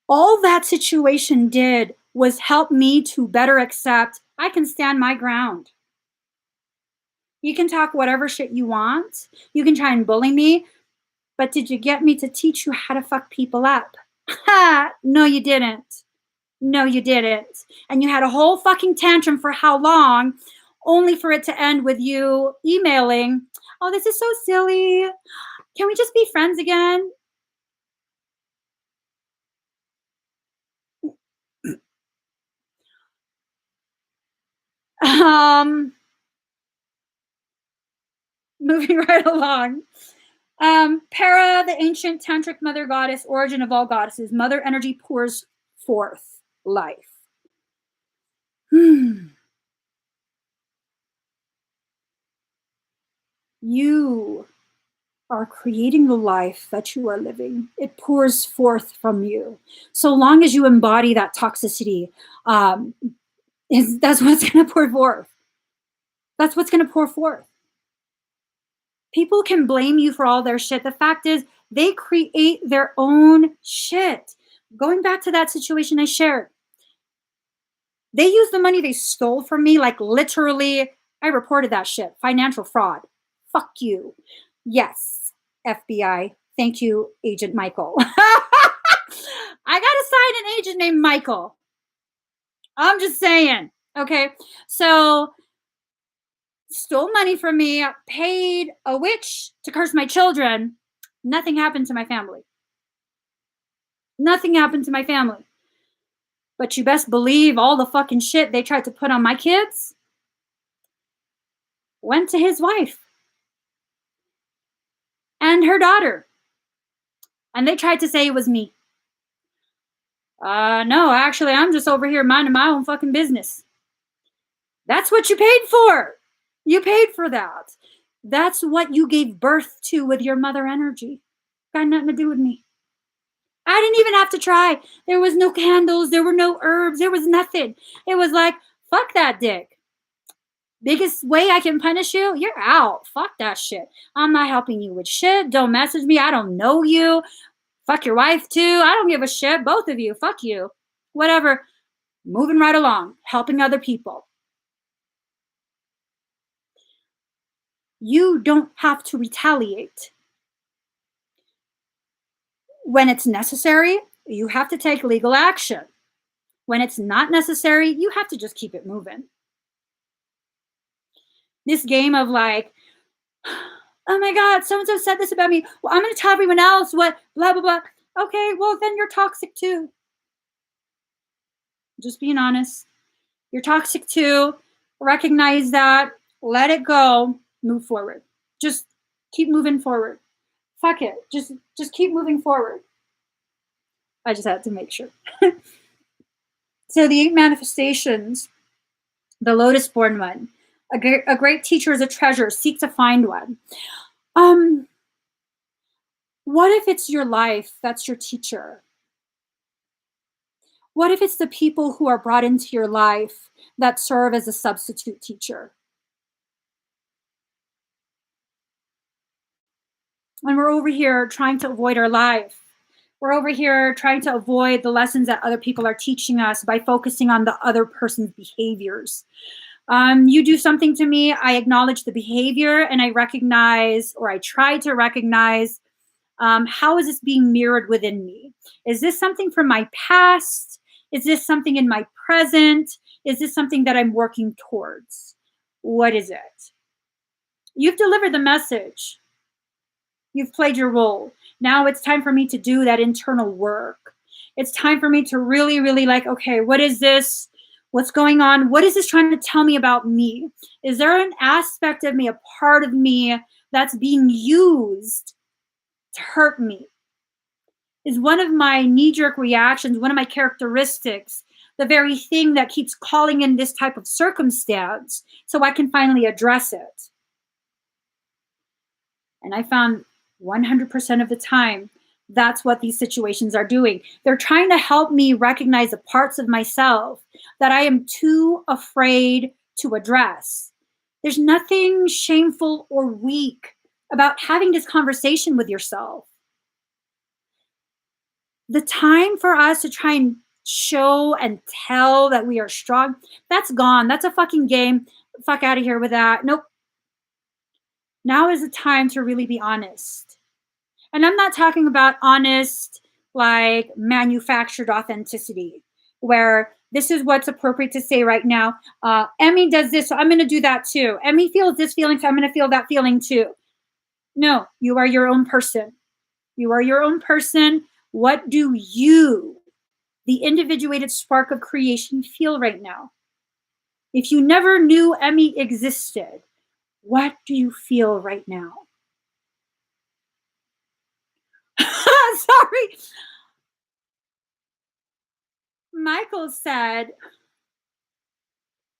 All that situation did was help me to better accept I can stand my ground. You can talk whatever shit you want. You can try and bully me. But did you get me to teach you how to fuck people up? Ha! No, you didn't. No, you didn't. And you had a whole fucking tantrum for how long, only for it to end with you emailing, oh, this is so silly. Can we just be friends again? Um, moving right along. Para, the ancient tantric mother goddess, origin of all goddesses. Mother energy pours forth life. You are creating the life that you are living. It pours forth from you. So long as you embody that toxicity, that's what's going to pour forth. That's what's going to pour forth. People can blame you for all their shit. The fact is, they create their own shit. Going back to that situation I shared, they used the money they stole from me, like literally, I reported that shit. Financial fraud. Fuck you. Yes, FBI. Thank you, Agent Michael. I got assigned an agent named Michael. I'm just saying. Okay. So, stole money from me, paid a witch to curse my children. Nothing happened to my family. Nothing happened to my family. But you best believe all the fucking shit they tried to put on my kids went to his wife and her daughter. And they tried to say it was me. No, actually, I'm just over here minding my own fucking business. That's what you paid for. You paid for that. That's what you gave birth to with your mother energy. Got nothing to do with me. I didn't even have to try. There was no candles. There were no herbs. There was nothing. It was like, fuck that dick. Biggest way I can punish you? You're out. Fuck that shit. I'm not helping you with shit. Don't message me. I don't know you. Fuck your wife too. I don't give a shit. Both of you. Fuck you. Whatever. Moving right along. Helping other people. You don't have to retaliate. When it's necessary, you have to take legal action. When it's not necessary, you have to just keep it moving. This game of like, oh my God, so-and-so said this about me. Well, I'm going to tell everyone else what, blah, blah, blah. Okay, well, then you're toxic too. Just being honest. You're toxic too. Recognize that. Let it go. move forward. Just keep moving forward. Fuck it. Just keep moving forward. I just had to make sure. So the 8 manifestations, the lotus born one. A great teacher is a treasure. Seek to find one. What if it's your life that's your teacher? What if it's the people who are brought into your life that serve as a substitute teacher? And we're over here trying to avoid our life. We're over here trying to avoid the lessons that other people are teaching us by focusing on the other person's behaviors. You do something to me, I acknowledge the behavior, and I recognize, or I try to recognize, how is this being mirrored within me? Is this something from my past? Is this something in my present? Is this something that I'm working towards? What is it? You've delivered the message. You've played your role. Now it's time for me to do that internal work. It's time for me to really, really like, okay, what is this? What's going on? What is this trying to tell me about me? Is there an aspect of me, a part of me that's being used to hurt me? Is one of my knee-jerk reactions, one of my characteristics, the very thing that keeps calling in this type of circumstance so I can finally address it? And I found 100% of the time, that's what these situations are doing. They're trying to help me recognize the parts of myself that I am too afraid to address. There's nothing shameful or weak about having this conversation with yourself. The time for us to try and show and tell that we are strong, that's gone. That's a fucking game. Fuck out of here with that. Nope. Now is the time to really be honest. And I'm not talking about honest, like manufactured authenticity, where this is what's appropriate to say right now. Emmie does this, so I'm going to do that too. Emmie feels this feeling, so I'm going to feel that feeling too. No, you are your own person. You are your own person. What do you, the individuated spark of creation, feel right now? If you never knew Emmie existed, what do you feel right now? Sorry. Michael said,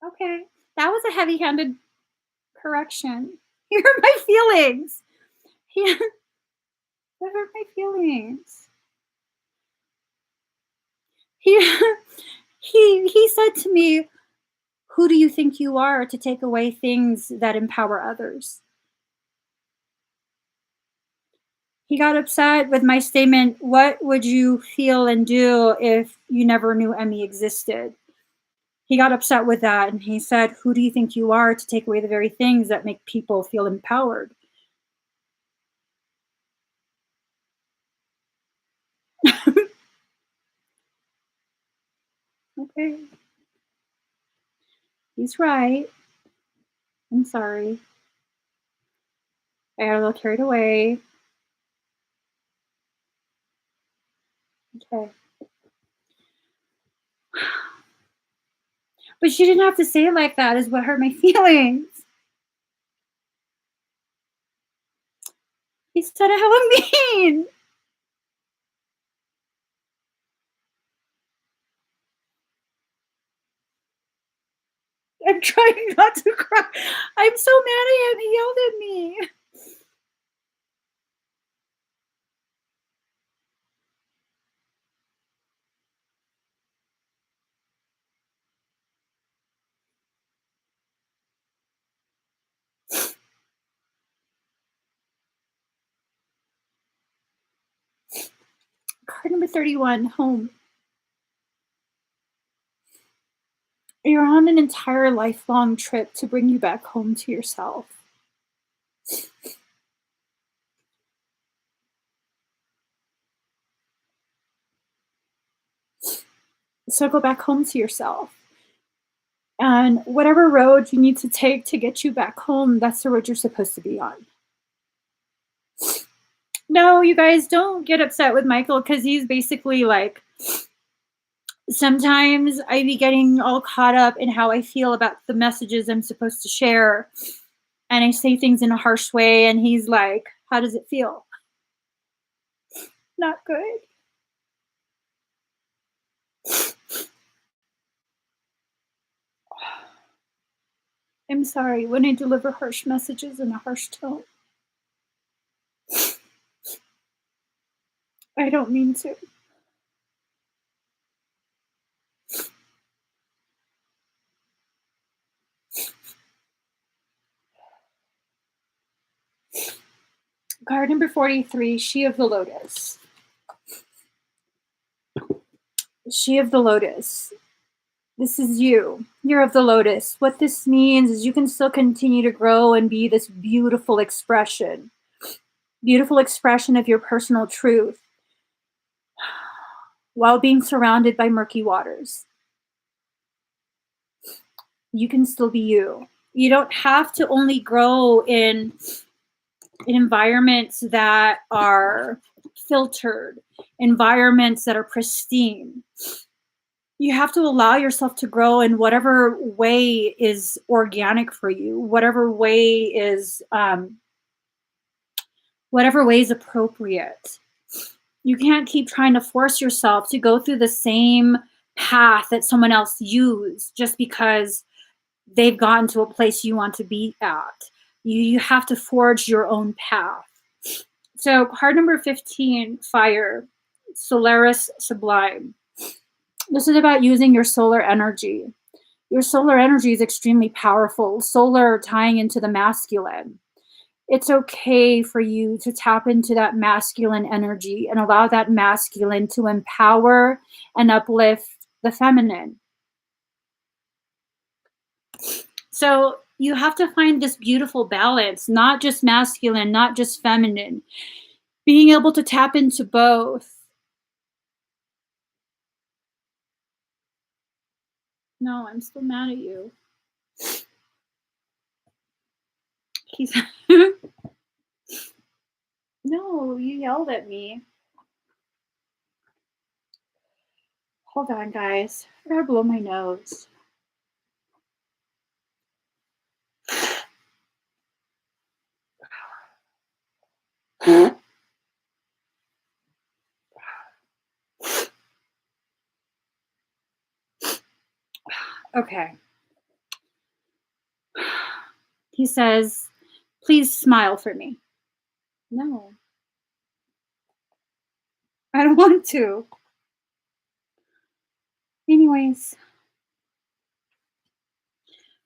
okay, that was a heavy-handed correction. Here are my feelings. What are my feelings? He said to me, who do you think you are to take away things that empower others? He got upset with my statement, what would you feel and do if you never knew Emmie existed? He got upset with that, and he said, who do you think you are to take away the very things that make people feel empowered? Okay. He's right. I'm sorry. I got a little carried away. Okay. But you didn't have to say it like that, is what hurt my feelings. He said it hella mean. I'm trying not to cry. I'm so mad at him. He yelled at me. Card number 31, home. You're on an entire lifelong trip to bring you back home to yourself. So go back home to yourself. And whatever road you need to take to get you back home, that's the road you're supposed to be on. No, you guys don't get upset with Michael, because he's basically like, sometimes I be getting all caught up in how I feel about the messages I'm supposed to share. And I say things in a harsh way, and he's like, "How does it feel?" Not good. I'm sorry when I deliver harsh messages in a harsh tone. I don't mean to. Card number 43, She of the Lotus. She of the Lotus. This is you. You're of the Lotus. What this means is you can still continue to grow and be this beautiful expression of your personal truth while being surrounded by murky waters. You can still be you. You don't have to only grow in environments that are filtered, environments that are pristine. You have to allow yourself to grow in whatever way is organic for you, whatever way is appropriate. You can't keep trying to force yourself to go through the same path that someone else used just because they've gotten to a place you want to be at. You have to forge your own path. So card number 15, Fire, Solaris Sublime. This is about using your solar energy. Your solar energy is extremely powerful. Solar tying into the masculine. It's okay for you to tap into that masculine energy and allow that masculine to empower and uplift the feminine. So you have to find this beautiful balance, not just masculine, not just feminine, being able to tap into both. No, I'm still mad at you. He's No, you yelled at me. Hold on, guys. I gotta blow my nose. Okay. He says, please smile for me. No, I don't want to. Anyways,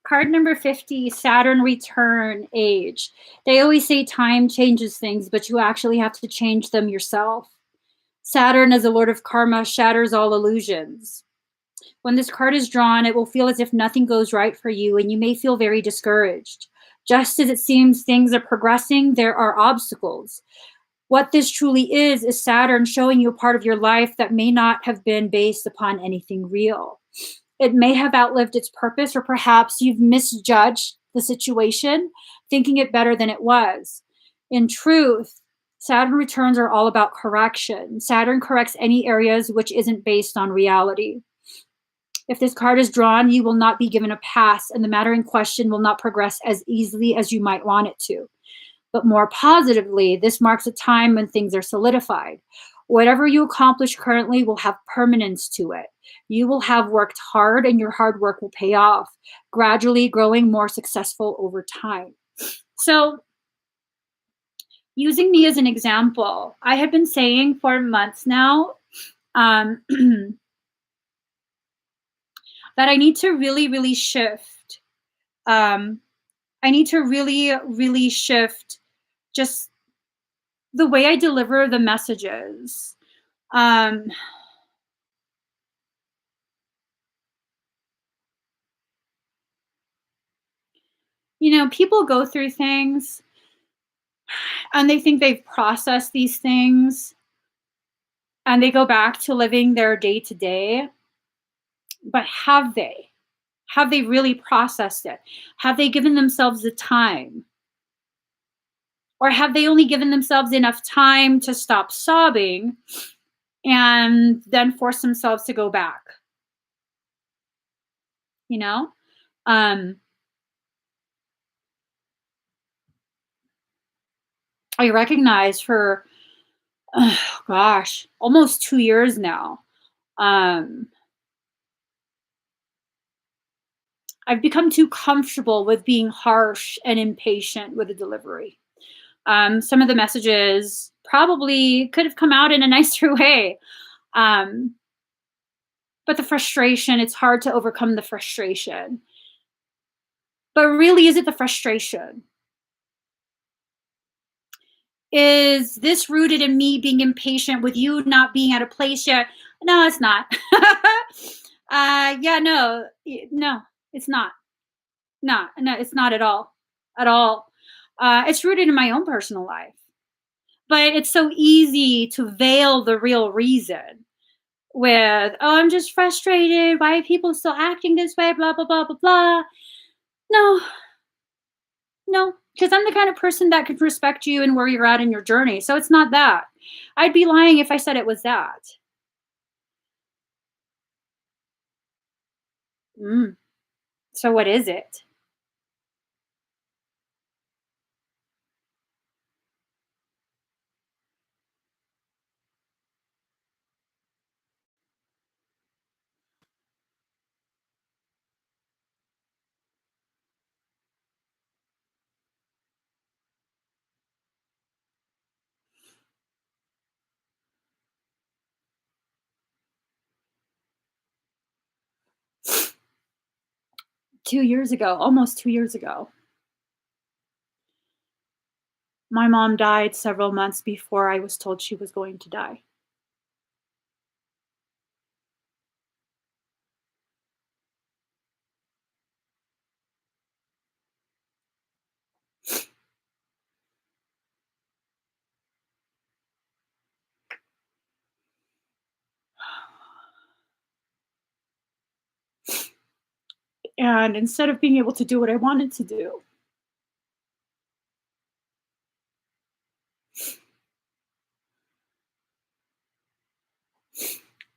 card number 50, Saturn return age. They always say time changes things, but you actually have to change them yourself. Saturn, as a lord of karma, shatters all illusions. When this card is drawn, it will feel as if nothing goes right for you, and you may feel very discouraged. Just as it seems things are progressing, there are obstacles. What this truly is Saturn showing you a part of your life that may not have been based upon anything real. It may have outlived its purpose, or perhaps you've misjudged the situation, thinking it better than it was. In truth, Saturn returns are all about correction. Saturn corrects any areas which isn't based on reality. If this card is drawn, you will not be given a pass, and the matter in question will not progress as easily as you might want it to. But more positively, this marks a time when things are solidified. Whatever you accomplish currently will have permanence to it. You will have worked hard, and your hard work will pay off, gradually growing more successful over time. So, using me as an example, I have been saying for months now that I need to really, really shift. I need to really, really shift just the way I deliver the messages. Um, People go through things and they think they've processed these things and they go back to living their day to day. But have they? Have they really processed it? Have they given themselves the time? Or have they only given themselves enough time to stop sobbing and then force themselves to go back? You know? Um, I recognize for, oh gosh, almost 2 years now, um, I've become too comfortable with being harsh and impatient with the delivery. Some of the messages probably could have come out in a nicer way. Um, but the frustration, it's hard to overcome the frustration. But really, is it the frustration? Is this rooted in me being impatient with you not being at a place yet? No, it's not. Yeah, no, no, it's not. No, no, it's not at all. At all. It's rooted in my own personal life. But it's so easy to veil the real reason with, oh, I'm just frustrated. Why are people still acting this way? Blah, blah, blah, blah, blah. No, no, because I'm the kind of person that could respect you and where you're at in your journey. So it's not that. I'd be lying if I said it was that. Mm. So what is it? 2 years ago, almost 2 years ago, my mom died several months before I was told she was going to die. And instead of being able to do what I wanted to do,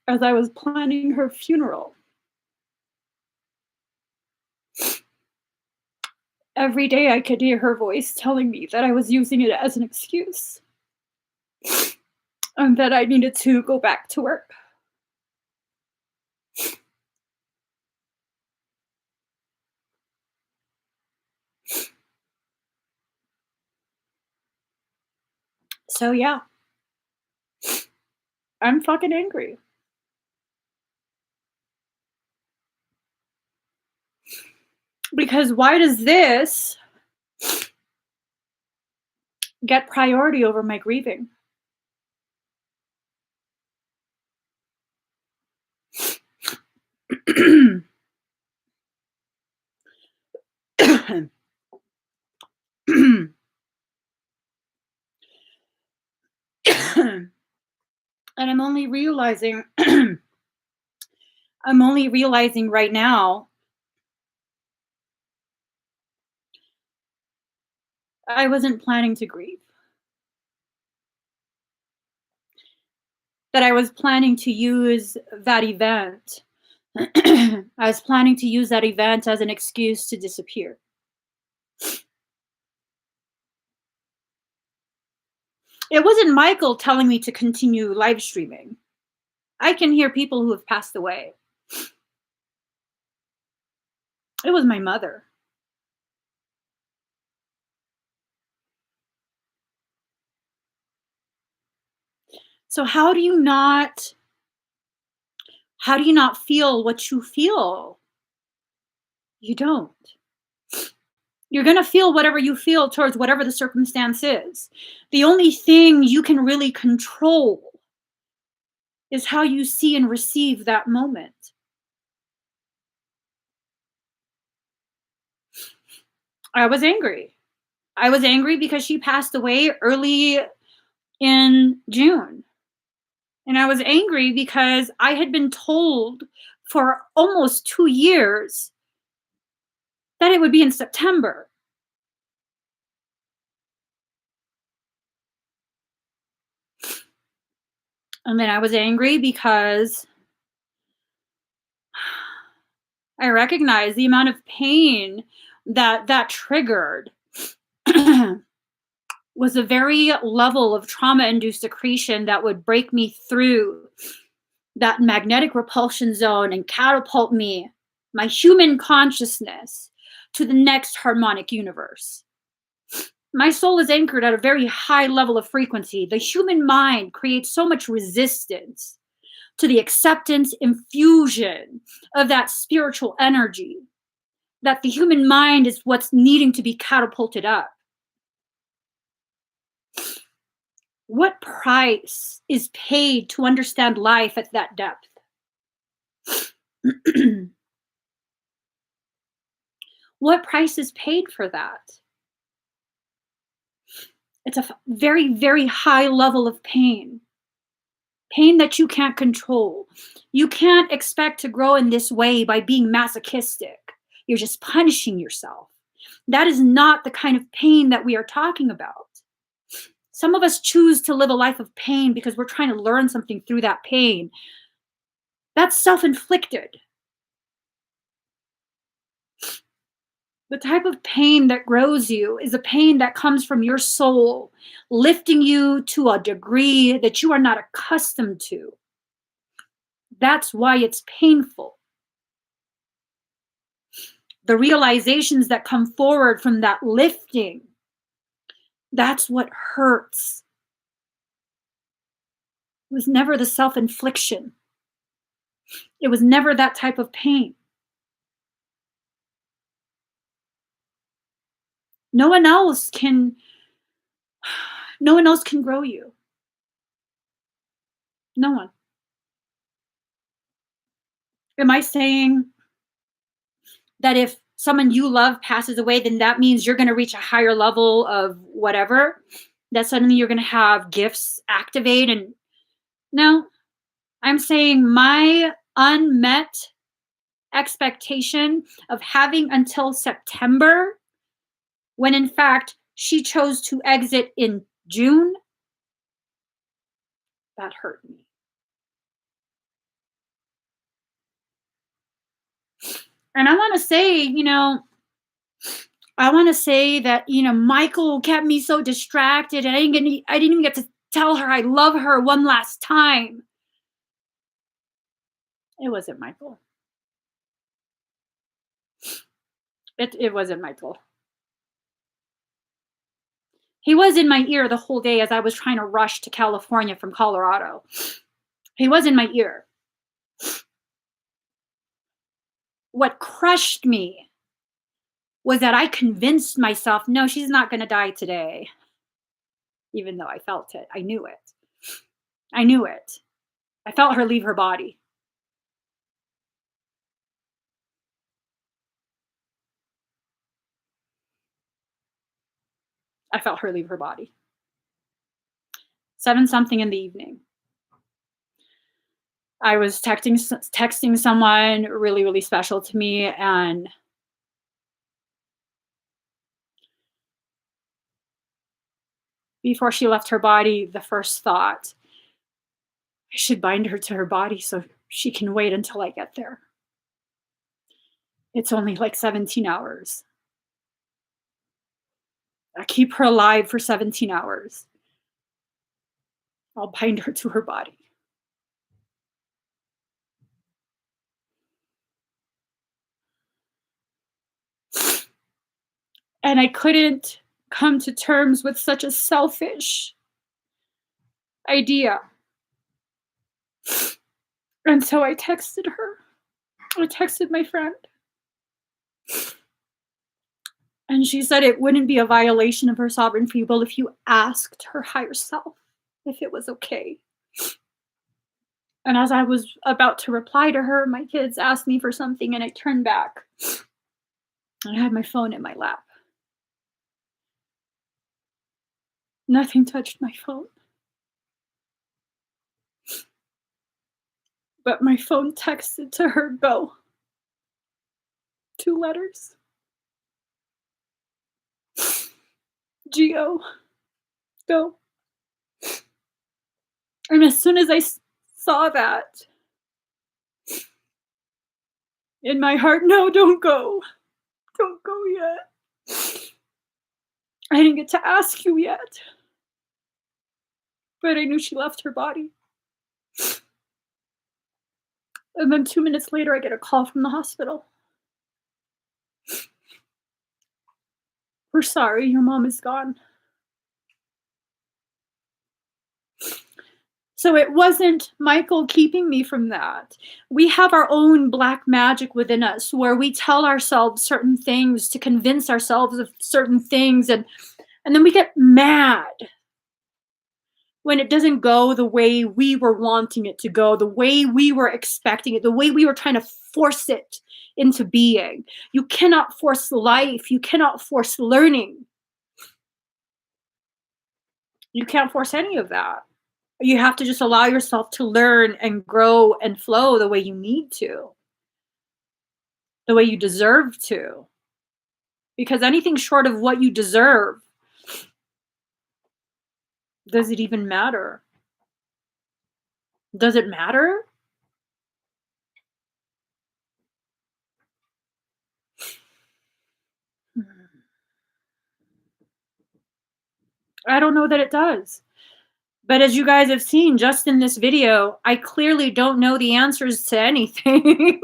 as I was planning her funeral, every day I could hear her voice telling me that I was using it as an excuse and that I needed to go back to work. So yeah, I'm fucking angry. Because why does this get priority over my grieving? And I'm only realizing I'm only realizing right now I wasn't planning to grieve. That I was planning to use that event. I was planning to use that event as an excuse to disappear. It wasn't Michael telling me to continue live streaming. I can hear people who have passed away. It was my mother. So how do you not feel what you feel? You don't. You're going to feel whatever you feel towards whatever the circumstance is. The only thing you can really control is how you see and receive that moment. I was angry. I was angry because she passed away early in June. And I was angry because I had been told for almost 2 years that it would be in September. And then I was angry because I recognized the amount of pain that triggered was a very level of trauma-induced secretion that would break me through that magnetic repulsion zone and catapult me, my human consciousness, to the next harmonic universe. My soul is anchored at a very high level of frequency. The human mind creates so much resistance to the acceptance infusion of that spiritual energy that the human mind is what's needing to be catapulted up. What price is paid to understand life at that depth? What price is paid for that? It's a very, very high level of pain. Pain that you can't control. You can't expect to grow in this way by being masochistic. You're just punishing yourself. That is not the kind of pain that we are talking about. Some of us choose to live a life of pain because we're trying to learn something through that pain. That's self-inflicted. The type of pain that grows you is a pain that comes from your soul, lifting you to a degree that you are not accustomed to. That's why it's painful. The realizations that come forward from that lifting, that's what hurts. It was never the self-infliction. It was never that type of pain. No one else can grow you. No one. Am I saying that if someone you love passes away, then that means you're going to reach a higher level of whatever? That suddenly you're going to have gifts activate? And no, I'm saying my unmet expectation of having until September, when in fact she chose to exit in June, that hurt me. And I want to say, that, Michael kept me so distracted and I didn't even get to tell her I love her one last time. It wasn't Michael. It wasn't Michael. He was in my ear the whole day as I was trying to rush to California from Colorado. He was in my ear. What crushed me was that I convinced myself, no, she's not going to die today. Even though I felt it. I knew it. I felt her leave her body. I felt her leave her body. 7-something in the evening. I was texting someone really, really special to me, and before she left her body, the first thought, I should bind her to her body so she can wait until I get there. It's only like 17 hours. I keep her alive for 17 hours. I'll bind her to her body. And I couldn't come to terms with such a selfish idea. And so I texted her. I texted my friend. And she said it wouldn't be a violation of her sovereign free will if you asked her higher self if it was okay. And as I was about to reply to her, my kids asked me for something and I turned back. I had my phone in my lap. Nothing touched my phone. But my phone texted to her, go. 2 letters. G-O. Go. And as soon as I saw that, in my heart, no, don't go. Don't go yet. I didn't get to ask you yet. But I knew she left her body. And then 2 minutes later, I get a call from the hospital. We're sorry, your mom is gone. So it wasn't Michael keeping me from that. We have our own black magic within us where we tell ourselves certain things to convince ourselves of certain things, and then we get mad when it doesn't go the way we were wanting it to go, the way we were expecting it, the way we were trying to force it into being. You cannot force life. You cannot force learning. You can't force any of that. You have to just allow yourself to learn and grow and flow the way you need to, the way you deserve to. Because anything short of what you deserve, does it even matter? Does it matter? I don't know that it does. But as you guys have seen just in this video, I clearly don't know the answers to anything.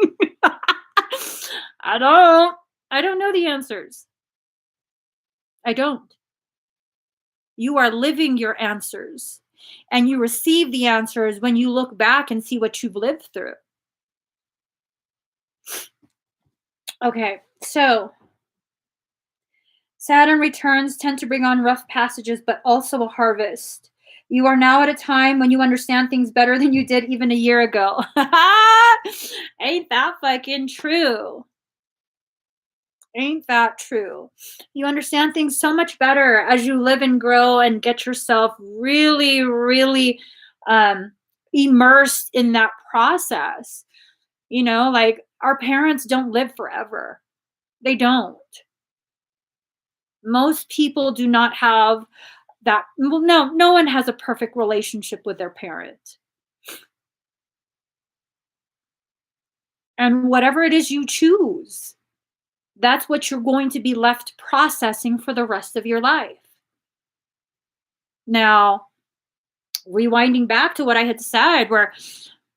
I don't know the answers. I don't. You are living your answers. And you receive the answers when you look back and see what you've lived through. Okay, so Saturn returns tend to bring on rough passages, but also a harvest. You are now at a time when you understand things better than you did even a year ago. Ain't that fucking true? Ain't that true? You understand things so much better as you live and grow and get yourself really, really immersed in that process. You know, like our parents don't live forever. They don't. Most people do not have that. Well, no one has a perfect relationship with their parent. And whatever it is you choose, that's what you're going to be left processing for the rest of your life. Now, rewinding back to what I had said, where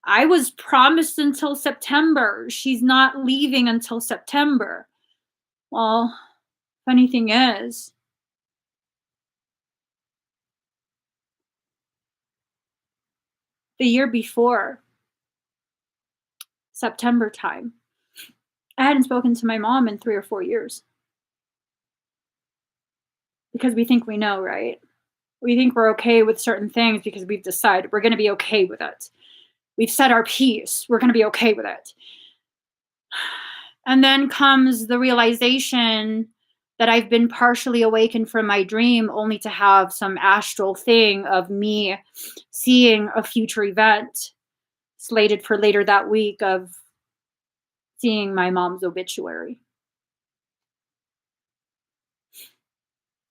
I was promised until September, she's not leaving until September. Well, funny thing is, the year before, September time, I hadn't spoken to my mom in 3 or 4 years. Because we think we know, right? We think we're okay with certain things because we've decided we're going to be okay with it. We've said our piece. We're going to be okay with it. And then comes the realization that I've been partially awakened from my dream, only to have some astral thing of me seeing a future event slated for later that week of seeing my mom's obituary.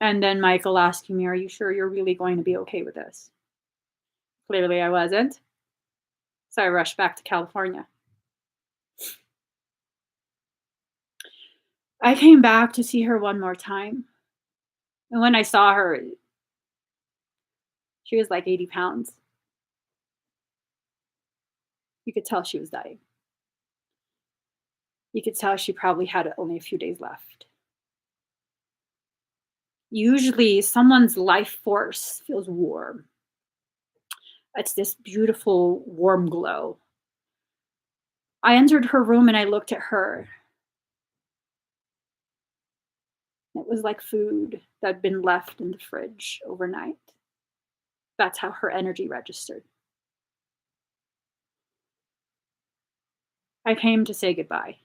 And then Michael asking me, are you sure you're really going to be okay with this? Clearly I wasn't. So I rushed back to California. I came back to see her one more time. And when I saw her, she was like 80 pounds. You could tell she was dying. You could tell she probably had only a few days left. Usually someone's life force feels warm. It's this beautiful warm glow. I entered her room and I looked at her. It was like food that had been left in the fridge overnight. That's how her energy registered. I came to say goodbye.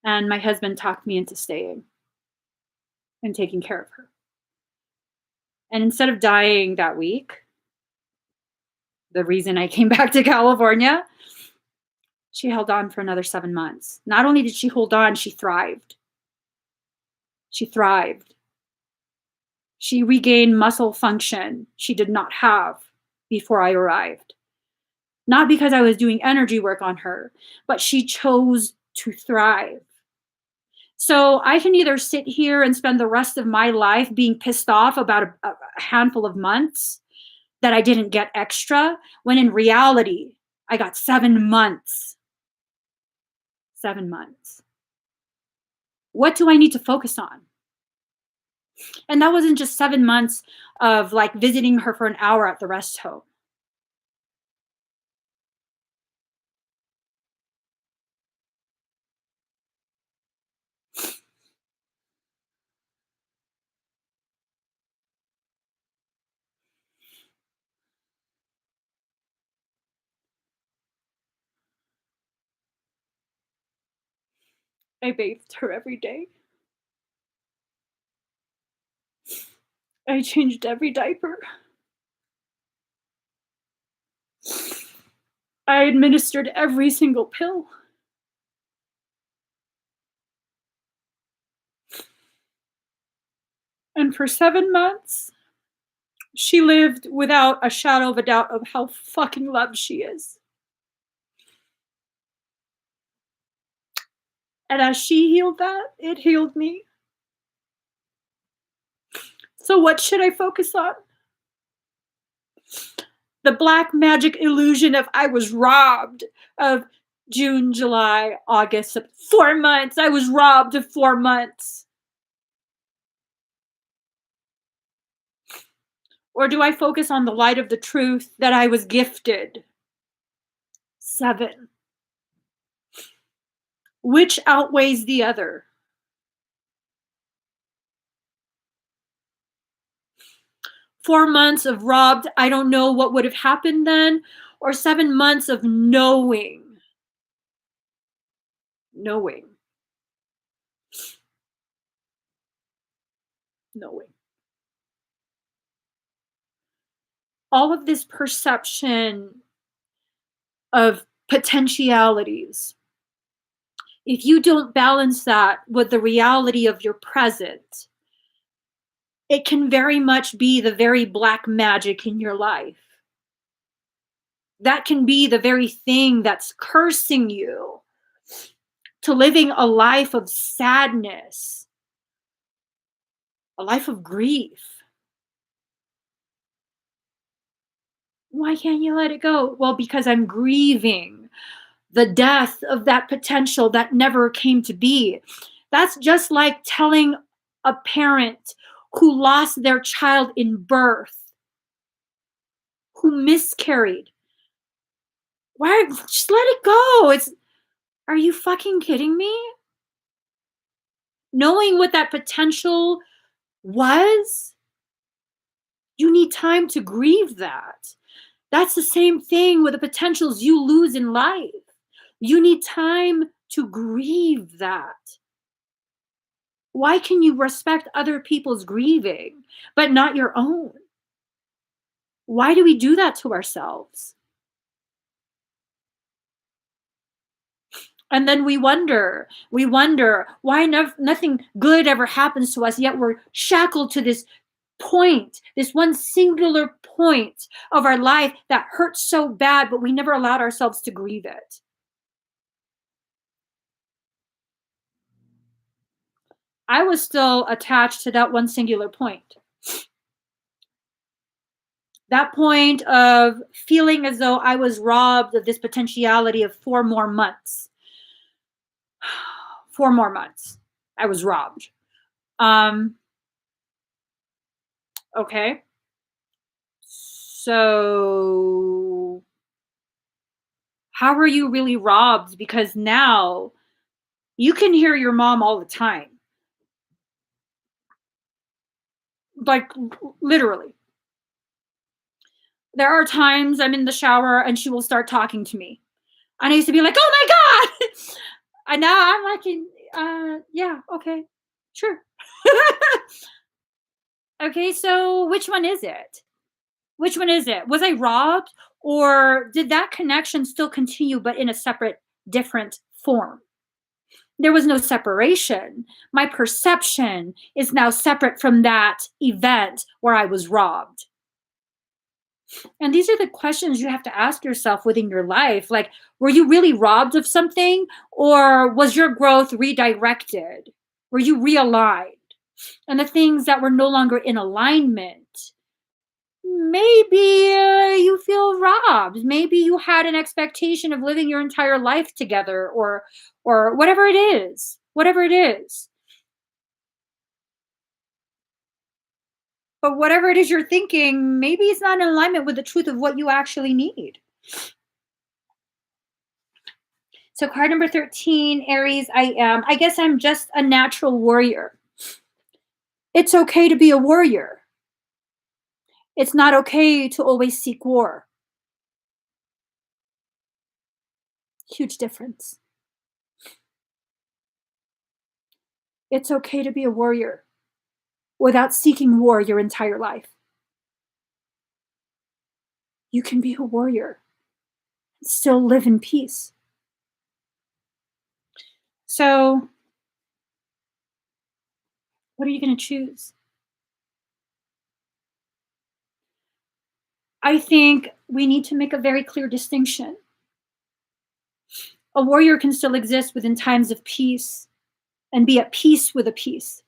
And my husband talked me into staying and taking care of her. And instead of dying that week, the reason I came back to California, she held on for another 7 months. Not only did she hold on, she thrived. She thrived. She regained muscle function she did not have before I arrived. Not because I was doing energy work on her, but she chose to thrive. So I can either sit here and spend the rest of my life being pissed off about a handful of months that I didn't get extra, when in reality, I got 7 months. 7 months. What do I need to focus on? And that wasn't just 7 months of like visiting her for an hour at the rest home. I bathed her every day. I changed every diaper. I administered every single pill. And for 7 months, she lived without a shadow of a doubt of how fucking loved she is. And as she healed that, it healed me. So what should I focus on? The black magic illusion of I was robbed of June, July, August, 4 months. I was robbed of 4 months. Or do I focus on the light of the truth that I was gifted? 7. Which outweighs the other? 4 months of robbed, I don't know what would have happened then, or 7 months of knowing. Knowing. All of this perception of potentialities, if you don't balance that with the reality of your present, it can very much be the very black magic in your life. That can be the very thing that's cursing you to living a life of sadness, a life of grief. Why can't you let it go? Well, because I'm grieving the death of that potential that never came to be. That's just like telling a parent who lost their child in birth, who miscarried. Why? Just let it go. Are you fucking kidding me? Knowing what that potential was, you need time to grieve that. That's the same thing with the potentials you lose in life. You need time to grieve that. Why can you respect other people's grieving, but not your own? Why do we do that to ourselves? And then we wonder why nothing good ever happens to us, yet we're shackled to this point, this one singular point of our life that hurts so bad, but we never allowed ourselves to grieve it. I was still attached to that one singular point. That point of feeling as though I was robbed of this potentiality of 4 more months. 4 more months. I was robbed. Okay. So how are you really robbed? Because now you can hear your mom all the time. Like literally. There are times I'm in the shower and she will start talking to me. And I used to be like, oh my God. And now I'm like, yeah, okay, sure. Okay, so which one is it? Which one is it? Was I robbed, or did that connection still continue but in a separate, different form? There was no separation. My perception is now separate from that event where I was robbed. And these are the questions you have to ask yourself within your life. Like, were you really robbed of something, or was your growth redirected? where you realigned, and the things that were no longer in alignment, maybe you feel robbed. Maybe you had an expectation of living your entire life together, or whatever it is. Whatever it is. But whatever it is you're thinking, maybe it's not in alignment with the truth of what you actually need. So card number 13, Aries, I guess I'm just a natural warrior. It's okay to be a warrior. It's not okay to always seek war. Huge difference. It's okay to be a warrior without seeking war your entire life. You can be a warrior and still live in peace. So, what are you going to choose? I think we need to make a very clear distinction. A warrior can still exist within times of peace and be at peace with a peace.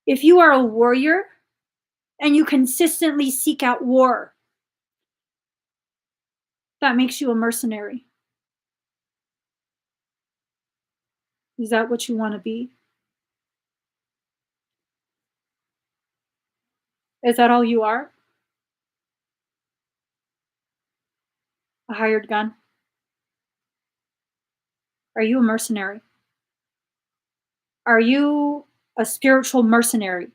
If you are a warrior and you consistently seek out war, that makes you a mercenary. Is that what you want to be? Is that all you are? A hired gun? Are you a mercenary? Are you a spiritual mercenary?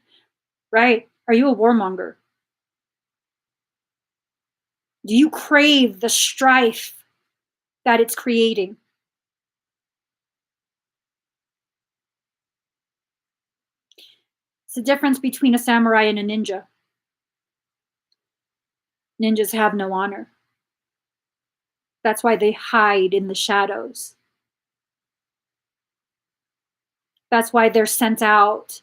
Right? Are you a warmonger? Do you crave the strife that it's creating? It's the difference between a samurai and a ninja. Ninjas have no honor. That's why they hide in the shadows. That's why they're sent out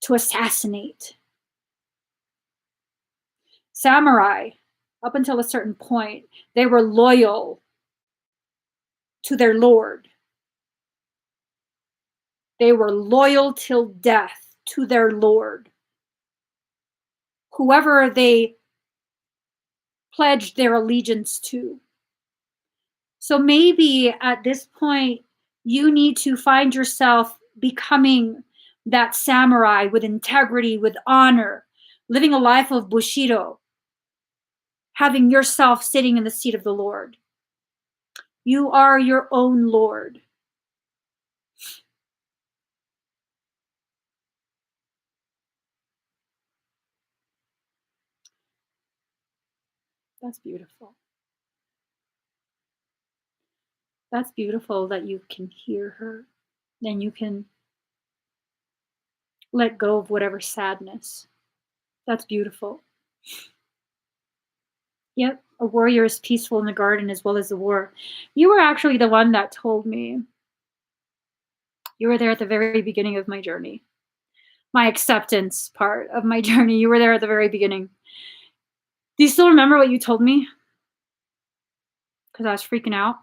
to assassinate. Samurai, up until a certain point, they were loyal to their lord. They were loyal till death to their lord. Whoever they pledged their allegiance to. So maybe at this point, you need to find yourself becoming that samurai with integrity, with honor, living a life of Bushido, having yourself sitting in the seat of the Lord. You are your own Lord. That's beautiful. That's beautiful that you can hear her. Then you can let go of whatever sadness. That's beautiful. Yep, a warrior is peaceful in the garden as well as the war. You were actually the one that told me. You were there at the very beginning of my journey. My acceptance part of my journey. You were there at the very beginning. Do you still remember what you told me? Because I was freaking out.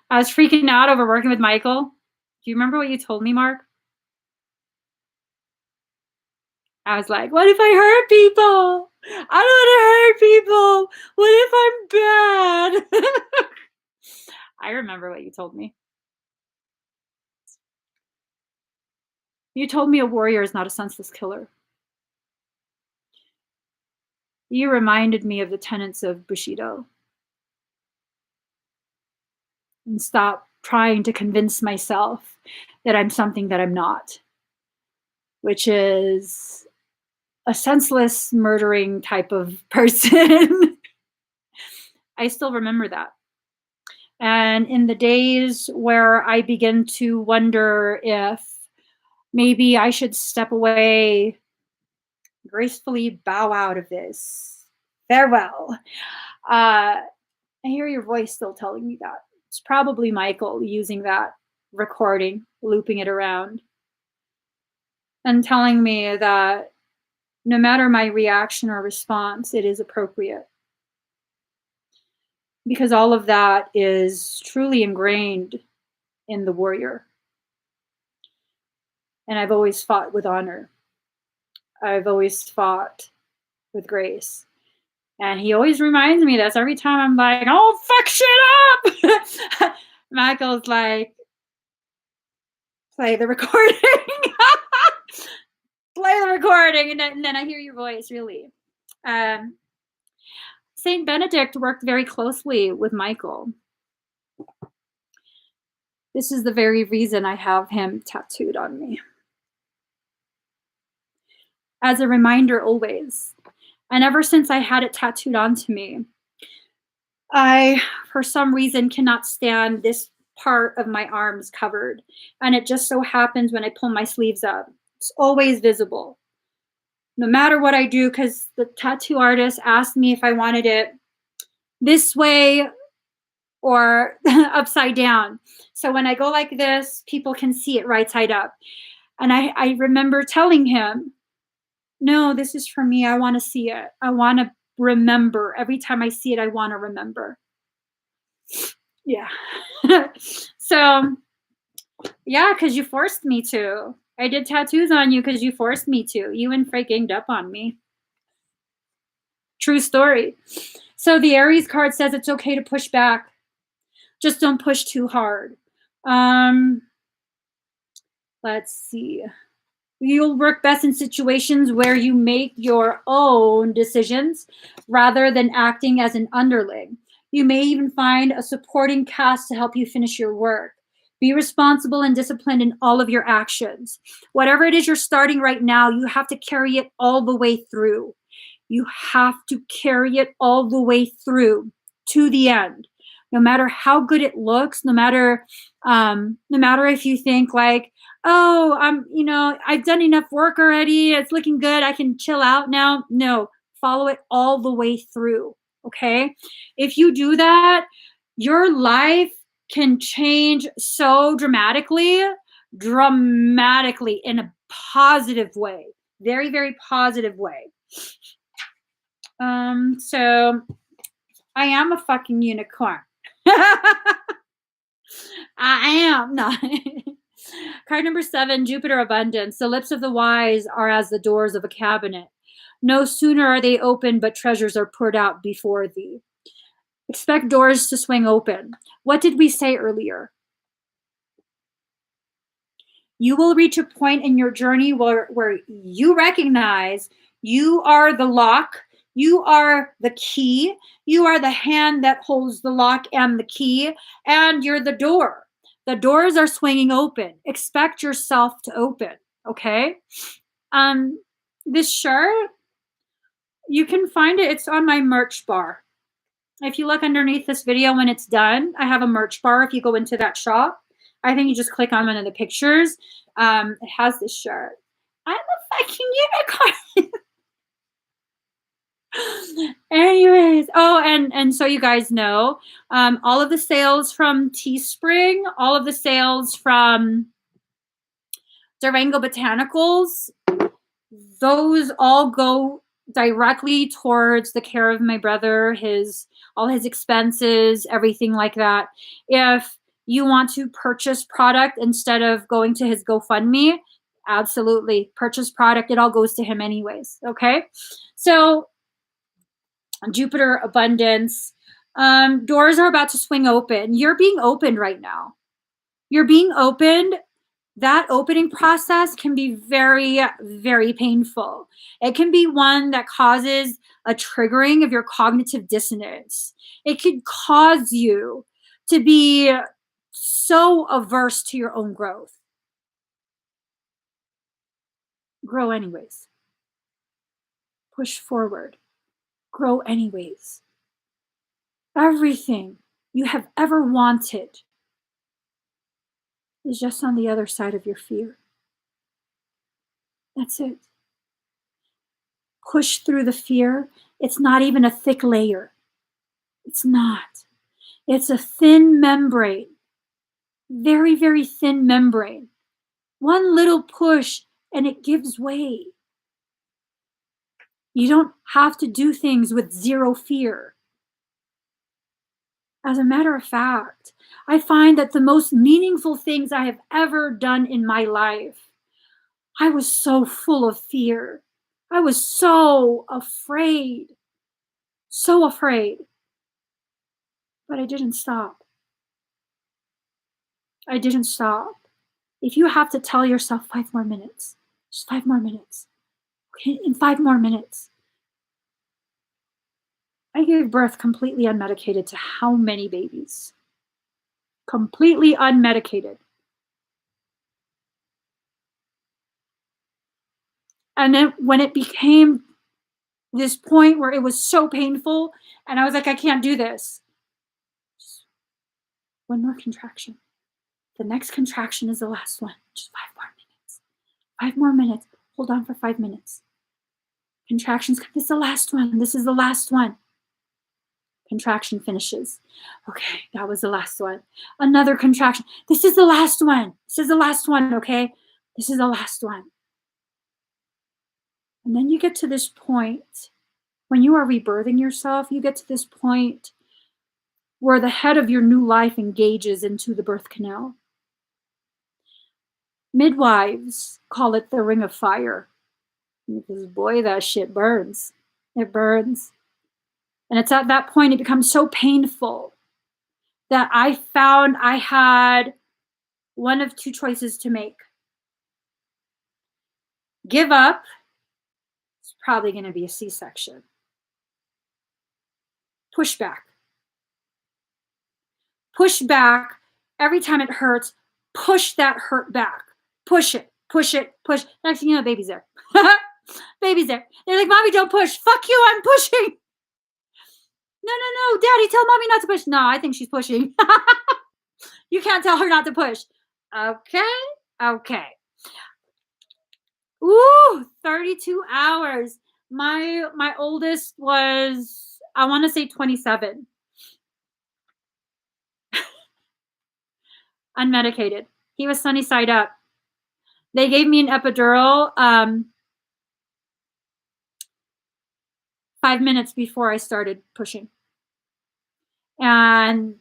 I was freaking out over working with Michael. Do you remember what you told me, Mark? I was like, what if I hurt people? I don't want to hurt people. What if I'm bad? I remember what you told me. You told me a warrior is not a senseless killer. You reminded me of the tenets of Bushido. And stop trying to convince myself that I'm something that I'm not, which is a senseless, murdering type of person. I still remember that. And in the days where I begin to wonder if maybe I should step away, gracefully bow out of this, farewell. I hear your voice still telling me that. It's probably Michael using that recording, looping it around, and telling me that no matter my reaction or response, it is appropriate. Because all of that is truly ingrained in the warrior. And I've always fought with honor. I've always fought with grace. And he always reminds me this every time I'm like, oh, fuck shit up. Michael's like, play the recording. Play the recording. And then I hear your voice, really. Saint Benedict worked very closely with Michael. This is the very reason I have him tattooed on me. As a reminder always. And ever since I had it tattooed onto me, I, for some reason, cannot stand this part of my arms covered. And it just so happens when I pull my sleeves up, it's always visible. No matter what I do, because the tattoo artist asked me if I wanted it this way or upside down. So when I go like this, people can see it right side up. And I remember telling him, no, this is for me. I want to see it. I want to remember. Every time I see it, I want to remember. Yeah. So, yeah, because you forced me to. I did tattoos on you because you forced me to. You and Frank ganged up on me. True story. So the Aries card says it's okay to push back. Just don't push too hard. Let's see. You'll work best in situations where you make your own decisions rather than acting as an underling. You may even find a supporting cast to help you finish your work. Be responsible and disciplined in all of your actions. Whatever it is you're starting right now, you have to carry it all the way through. You have to carry it all the way through to the end. No matter how good it looks, no matter if you think like, oh, I've done enough work already. It's looking good. I can chill out now. No, follow it all the way through. Okay. If you do that, your life can change so dramatically in a positive way. Very, very positive way. So I am a fucking unicorn. I am not. Card number 7, Jupiter Abundance. The lips of the wise are as the doors of a cabinet. No sooner are they open, but treasures are poured out before thee. Expect doors to swing open. What did we say earlier? You will reach a point in your journey where you recognize you are the lock, you are the key, you are the hand that holds the lock and the key, and you're the door. The doors are swinging open. Expect yourself to open, okay? This shirt, you can find it. It's on my merch bar. If you look underneath this video when it's done, I have a merch bar. If you go into that shop, I think you just click on one of the pictures. It has this shirt. I'm a fucking unicorn. Anyways, and so you guys know, all of the sales from Teespring, all of the sales from Durango Botanicals, those all go directly towards the care of my brother, all his expenses, everything like that. If you want to purchase product instead of going to his GoFundMe, absolutely purchase product. It all goes to him anyways. Okay. So Jupiter Abundance, doors are about to swing open. You're being opened right now. You're being opened. That opening process can be very, very painful. It can be one that causes a triggering of your cognitive dissonance. It could cause you to be so averse to your own growth. Grow anyways. Push forward. Grow anyways. Everything you have ever wanted is just on the other side of your fear. That's it. Push through the fear. It's not even a thick layer. It's not. It's a thin membrane. Very, very thin membrane. One little push and it gives way. You don't have to do things with zero fear. As a matter of fact, I find that the most meaningful things I have ever done in my life, I was so full of fear. I was so afraid. So afraid. But I didn't stop. I didn't stop. If you have to tell yourself 5 more minutes, just 5 more minutes. Okay, in 5 more minutes. I gave birth completely unmedicated to how many babies? Completely unmedicated. And then when it became this point where it was so painful, and I was like, I can't do this. Just 1 more contraction. The next contraction is the last one. Just 5 more minutes. 5 more minutes. Hold on for 5 minutes. Contractions. This is the last one. This is the last one. Contraction finishes. Okay, that was the last one. Another contraction. This is the last one. This is the last one, okay? This is the last one. And then you get to this point, when you are rebirthing yourself, you get to this point where the head of your new life engages into the birth canal. Midwives call it the ring of fire. Because boy, that shit burns. It burns. And it's at that point it becomes so painful that I found I had one of 2 choices to make. Give up. It's probably going to be a C-section. Push back. Push back. Every time it hurts, push that hurt back. Push it. Push it. Push. Next thing you know, baby's there. Baby's there. They're like, Mommy, don't push. Fuck you, I'm pushing. No, Daddy, tell Mommy not to push. No, I think she's pushing. You can't tell her not to push. Okay. Ooh, 32 hours. My oldest was, I want to say 27. Unmedicated. He was sunny side up. They gave me an epidural 5 minutes before I started pushing. And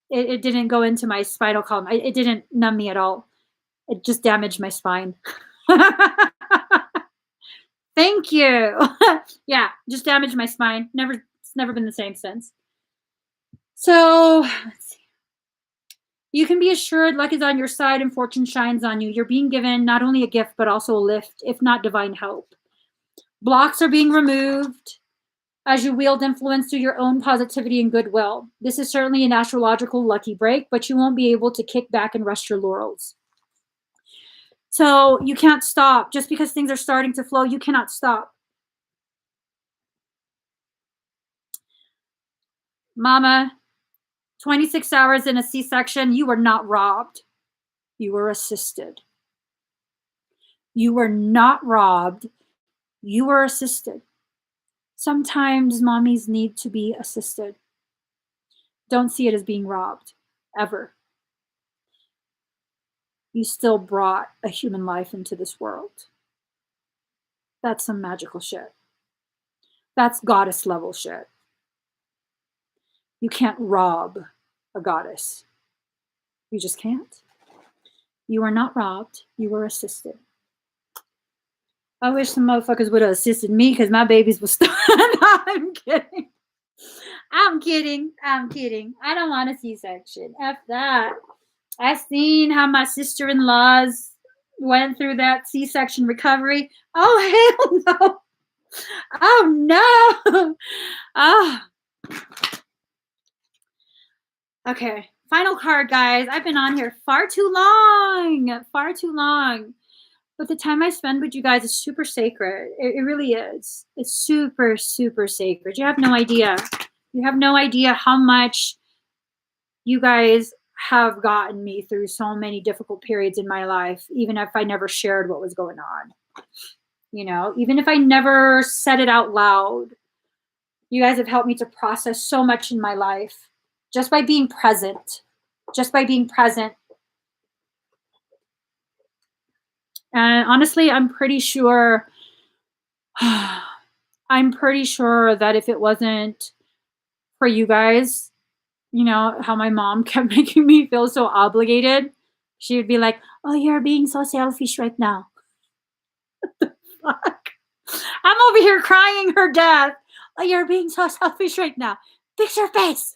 it didn't go into my spinal column. It didn't numb me at all. It just damaged my spine. Thank you. Yeah, just damaged my spine. It's never been the same since. So, let's see. You can be assured luck is on your side and fortune shines on you. You're being given not only a gift, but also a lift, if not divine help. Blocks are being removed as you wield influence through your own positivity and goodwill. This is certainly an astrological lucky break, but you won't be able to kick back and rest your laurels. So you can't stop. Just because things are starting to flow, you cannot stop. Mama, 26 hours in a C-section, you were not robbed. You were assisted. You were not robbed. You were assisted. Sometimes mommies need to be assisted. Don't see it as being robbed, ever. You still brought a human life into this world. That's some magical shit. That's goddess level shit. You can't rob a goddess. You just can't. You were not robbed. You were assisted. I wish some motherfuckers would have assisted me because my babies would start. I'm kidding. I'm kidding. I don't want a C-section. F that. I've seen how my sister-in-laws went through that C-section recovery. Oh, hell no. Oh, no. Oh. Okay. Final card, guys. I've been on here far too long. But the time I spend with you guys is super sacred. It really is. It's super, super sacred. You have no idea. You have no idea how much you guys have gotten me through so many difficult periods in my life, even if I never shared what was going on. You know, even if I never said it out loud, you guys have helped me to process so much in my life just by being present. And honestly, I'm pretty sure that if it wasn't for you guys, You know, how my mom kept making me feel so obligated? She would be like, "Oh, you're being so selfish right now." Fuck. I'm over here crying her death. "Oh, you're being so selfish right now. Fix your face."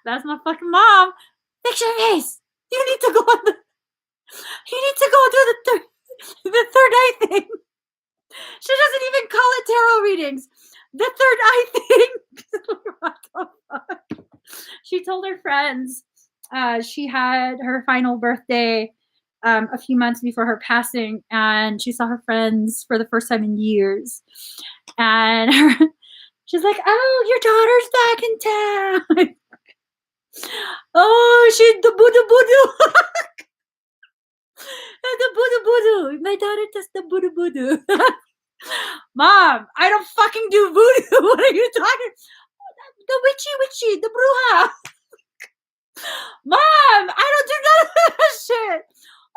That's my fucking mom. "Fix your face. You need to go on the you need to go do the third eye thing." She doesn't even call it tarot readings. The third eye thing. What the fuck? She told her friends she had her final birthday a few months before her passing, and she saw her friends for the first time in years. And she's like, "Oh, your daughter's back in town." "Oh, she the Buddha Buddha." The Buddha Buddha. My daughter does the Buddha Buddha. Mom, I don't fucking do voodoo. What are you talking? The witchy, the bruja. Mom, I don't do none of that shit.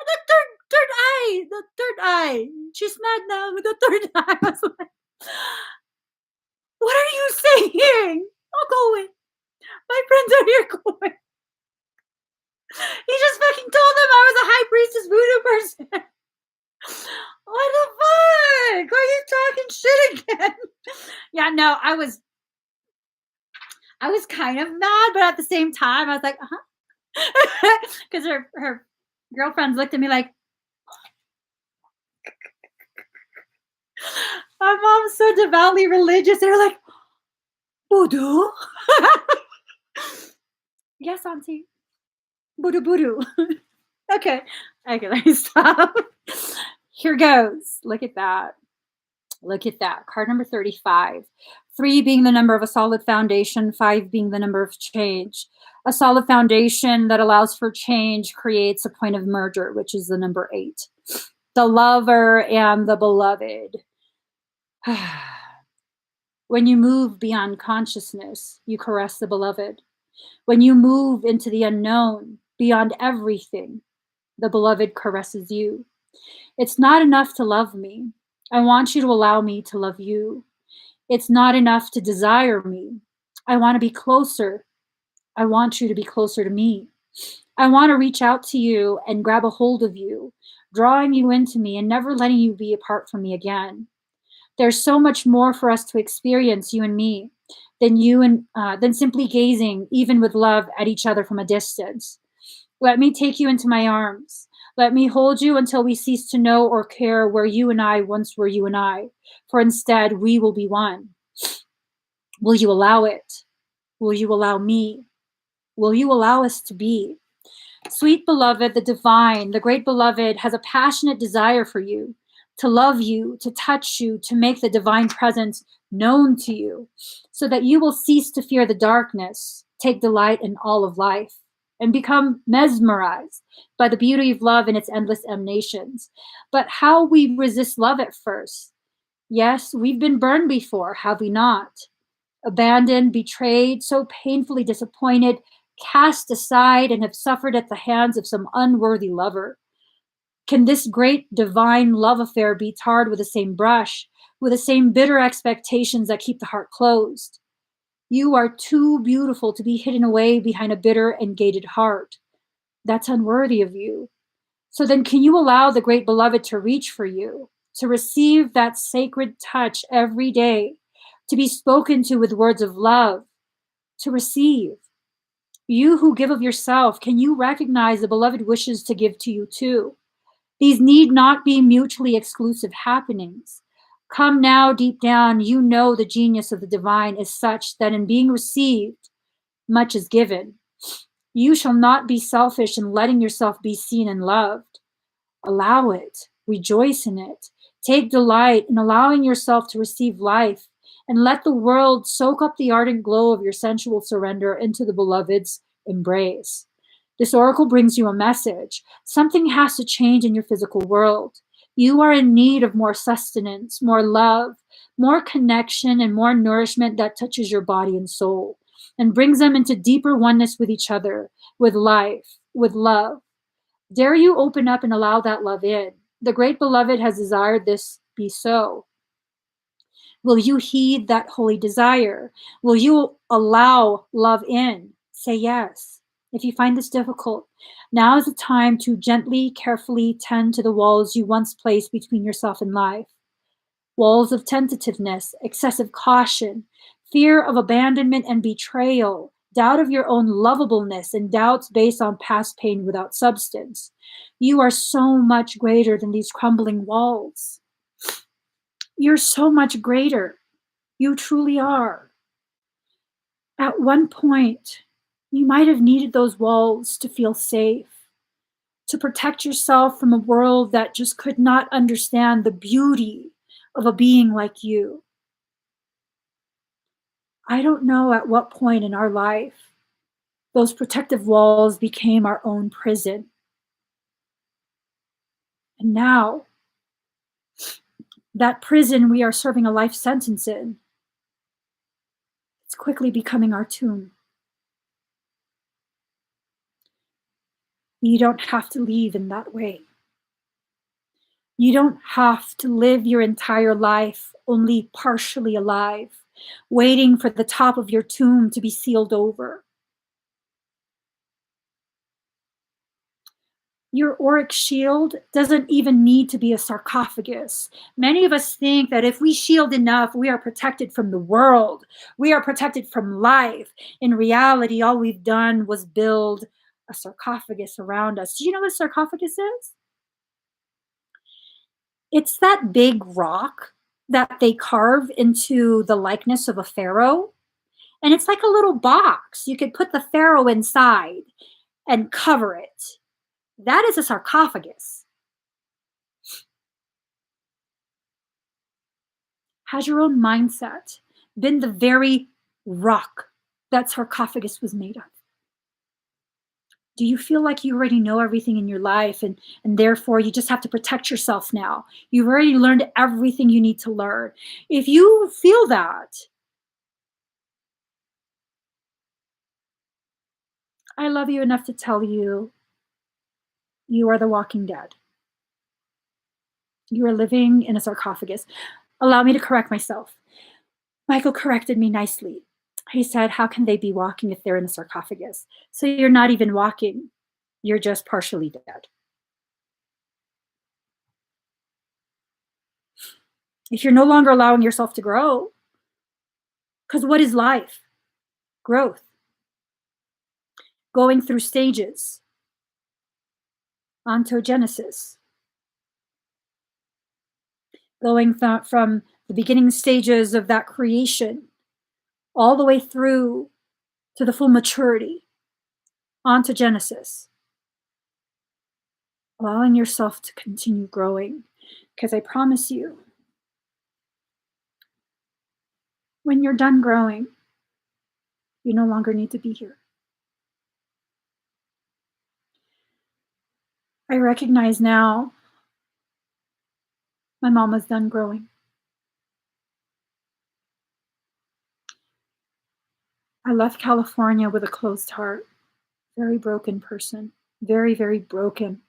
The third eye. She's mad now with the third eye. I was like, what are you saying? I'll go away. My friends are here. Go away. He just fucking told them I was a high priestess voodoo person. What the fuck? Why are you talking shit again? Yeah, no, I was kind of mad, but at the same time, I was like, because her girlfriends looked at me like, my mom's so devoutly religious. They're like, voodoo? Yes, auntie. Voodoo. Okay, let me stop. Here goes. Look at that. Card number 35. 3 being the number of a solid foundation, 5 being the number of change. A solid foundation that allows for change creates a point of merger, which is the number 8. The lover and the beloved. When you move beyond consciousness, you caress the beloved. When you move into the unknown, beyond everything, the beloved caresses you. It's not enough to love me. I want you to allow me to love you. It's not enough to desire me. I want to be closer. I want you to be closer to me. I want to reach out to you and grab a hold of you, drawing you into me and never letting you be apart from me again. There's so much more for us to experience, you and me, than simply gazing, even with love, at each other from a distance. Let me take you into my arms. Let me hold you until we cease to know or care where you and I once were you and I, for instead we will be one. Will you allow it? Will you allow me? Will you allow us to be? Sweet beloved, the divine, the great beloved has a passionate desire for you, to love you, to touch you, to make the divine presence known to you, so that you will cease to fear the darkness, take delight in all of life, and become mesmerized by the beauty of love and its endless emanations. But how we resist love at first. Yes, we've been burned before, have we not? Abandoned, betrayed, so painfully disappointed, cast aside, and have suffered at the hands of some unworthy lover. Can this great divine love affair be tarred with the same brush, with the same bitter expectations that keep the heart closed? You are too beautiful to be hidden away behind a bitter and gated heart. That's unworthy of you. So then can you allow the great beloved to reach for you, to receive that sacred touch every day, to be spoken to with words of love, to receive? You who give of yourself, can you recognize the beloved wishes to give to you too? These need not be mutually exclusive happenings. Come now, deep down, you know the genius of the divine is such that in being received, much is given. You shall not be selfish in letting yourself be seen and loved. Allow it. Rejoice in it. Take delight in allowing yourself to receive life, and let the world soak up the ardent glow of your sensual surrender into the beloved's embrace. This oracle brings you a message. Something has to change in your physical world. You are in need of more sustenance, more love, more connection, and more nourishment that touches your body and soul and brings them into deeper oneness with each other, with life, with love. Dare you open up and allow that love in? The great beloved has desired this be so. Will you heed that holy desire? Will you allow love in? Say yes. If you find this difficult, now is the time to gently, carefully tend to the walls you once placed between yourself and life. Walls of tentativeness, excessive caution, fear of abandonment and betrayal, doubt of your own lovableness, and doubts based on past pain without substance. You are so much greater than these crumbling walls. You're so much greater. You truly are. At one point, you might have needed those walls to feel safe, to protect yourself from a world that just could not understand the beauty of a being like you. I don't know at what point in our life those protective walls became our own prison. And now, that prison we are serving a life sentence in, it's quickly becoming our tomb. You don't have to leave in that way. You don't have to live your entire life only partially alive, waiting for the top of your tomb to be sealed over. Your auric shield doesn't even need to be a sarcophagus. Many of us think that if we shield enough, we are protected from the world. We are protected from life. In reality, all we've done was build a sarcophagus around us. Do you know what a sarcophagus is? It's that big rock that they carve into the likeness of a pharaoh. And it's like a little box. You could put the pharaoh inside and cover it. That is a sarcophagus. Has your own mindset been the very rock that sarcophagus was made of? Do you feel like you already know everything in your life and therefore you just have to protect yourself now? You've already learned everything you need to learn. If you feel that, I love you enough to tell you you are the walking dead. You are living in a sarcophagus. Allow me to correct myself. Michael corrected me nicely. He said, how can they be walking if they're in a sarcophagus? So you're not even walking. You're just partially dead. If you're no longer allowing yourself to grow, because what is life? Growth. Going through stages. Ontogenesis. Going from the beginning stages of that creation all the way through to the full maturity. Ontogenesis. Allowing yourself to continue growing. Because I promise you, when you're done growing, you no longer need to be here. I recognize now my mom was done growing. I left California with a closed heart. Very broken person. Very, very broken.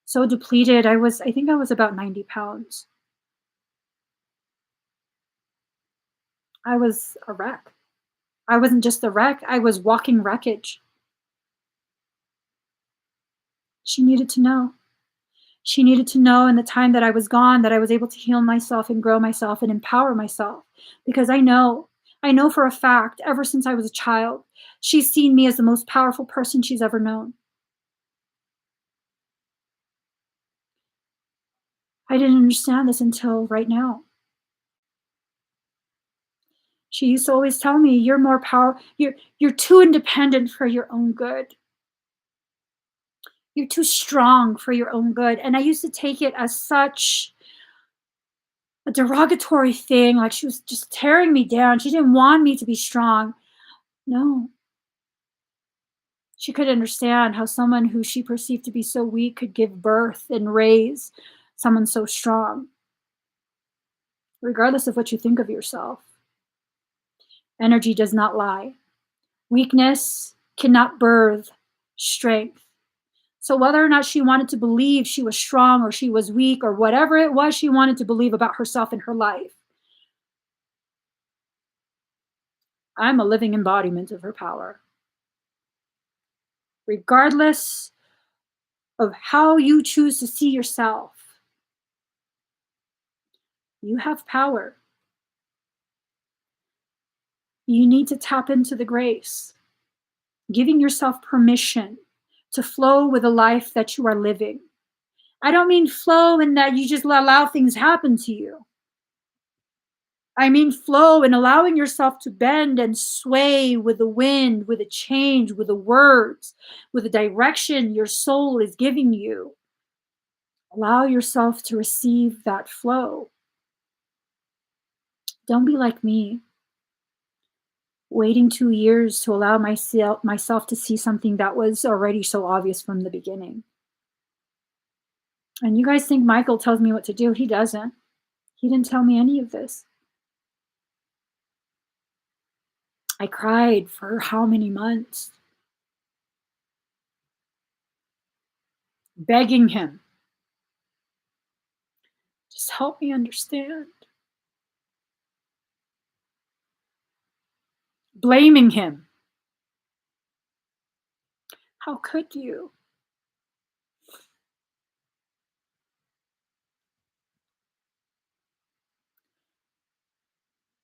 So depleted. I think I was about 90 pounds. I was a wreck. I wasn't just a wreck, I was walking wreckage. She needed to know. She needed to know in the time that I was gone that I was able to heal myself and grow myself and empower myself. Because I know for a fact, ever since I was a child, she's seen me as the most powerful person she's ever known. I didn't understand this until right now. She used to always tell me, you're more you're too independent for your own good. You're too strong for your own good. And I used to take it as such a derogatory thing, like she was just tearing me down. She didn't want me to be strong. No. She could understand how someone who she perceived to be so weak could give birth and raise someone so strong. Regardless of what you think of yourself, energy does not lie. Weakness cannot birth strength. So whether or not she wanted to believe she was strong or she was weak or whatever it was she wanted to believe about herself and her life, I'm a living embodiment of her power. Regardless of how you choose to see yourself, you have power. You need to tap into the grace, giving yourself permission to flow with the life that you are living. I don't mean flow in that you just allow things happen to you. I mean flow in allowing yourself to bend and sway with the wind, with the change, with the words, with the direction your soul is giving you. Allow yourself to receive that flow. Don't be like me, waiting 2 years to allow myself to see something that was already so obvious from the beginning. And you guys think Michael tells me what to do. He doesn't. He didn't tell me any of this. I cried for how many months, begging him, just help me understand. Blaming him. How could you?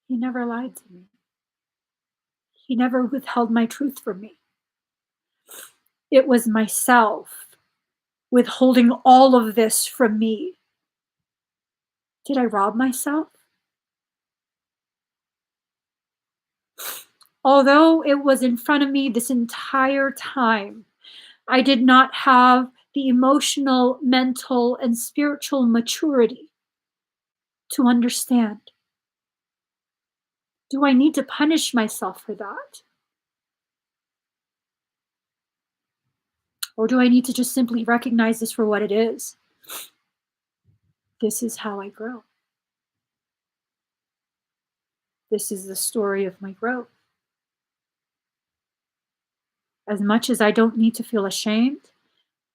He never lied to me. He never withheld my truth from me. It was myself withholding all of this from me. Did I rob myself? Although it was in front of me this entire time, I did not have the emotional, mental, and spiritual maturity to understand. Do I need to punish myself for that? Or do I need to just simply recognize this for what it is? This is how I grow. This is the story of my growth. As much as I don't need to feel ashamed,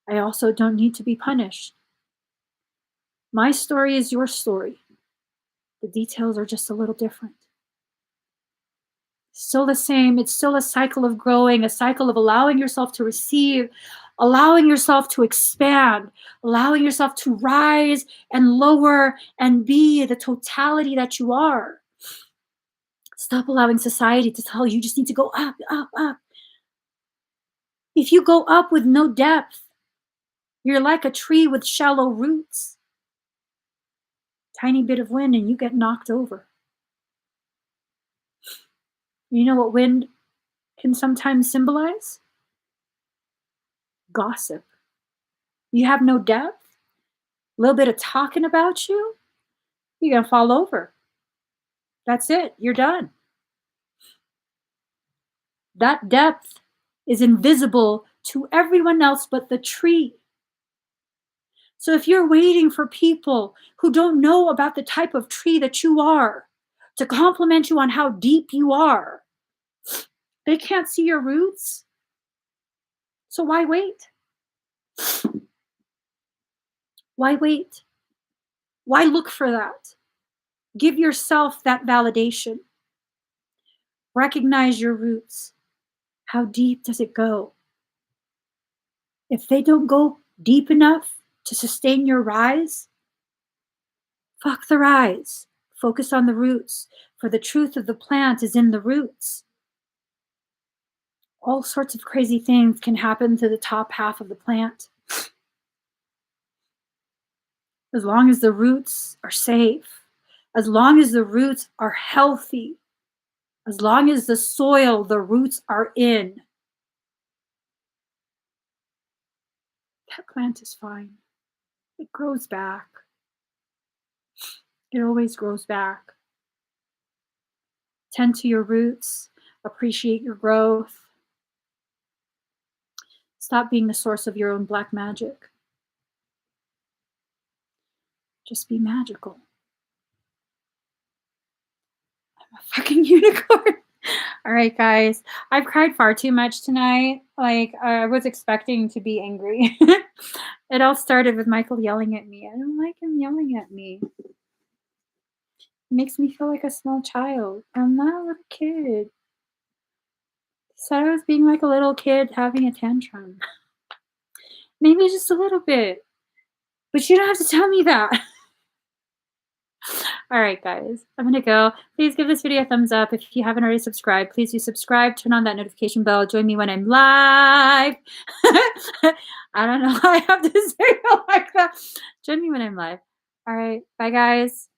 I also don't need to be punished. My story is your story. The details are just a little different. Still the same. It's still a cycle of growing, a cycle of allowing yourself to receive, allowing yourself to expand, allowing yourself to rise and lower and be the totality that you are. Stop allowing society to tell you just need to go up, up, up. If you go up with no depth, you're like a tree with shallow roots. Tiny bit of wind and you get knocked over. You know what wind can sometimes symbolize? Gossip. You have no depth, a little bit of talking about you, you're going to fall over. That's it. You're done. That depth is invisible to everyone else but the tree. So if you're waiting for people who don't know about the type of tree that you are to compliment you on how deep you are, they can't see your roots. So why wait? Why wait? Why look for that? Give yourself that validation. Recognize your roots. How deep does it go? If they don't go deep enough to sustain your rise, fuck the rise. Focus on the roots, for the truth of the plant is in the roots. All sorts of crazy things can happen to the top half of the plant. As long as the roots are safe, as long as the roots are healthy, as long as the soil the roots are in, that plant is fine. It grows back. It always grows back. Tend to your roots. Appreciate your growth. Stop being the source of your own black magic. Just be magical. I'm a fucking unicorn. All right, guys. I've cried far too much tonight. Like, I was expecting to be angry. It all started with Michael yelling at me. I don't like him yelling at me. It makes me feel like a small child. I'm not a little kid. Said I was being like a little kid having a tantrum. Maybe just a little bit. But you don't have to tell me that. All right, guys, I'm gonna go. Please give this video a thumbs up. If you haven't already subscribed, please do subscribe. Turn on that notification bell. Join me when I'm live. I don't know why I have to say it like that. Join me when I'm live. All right, bye, guys.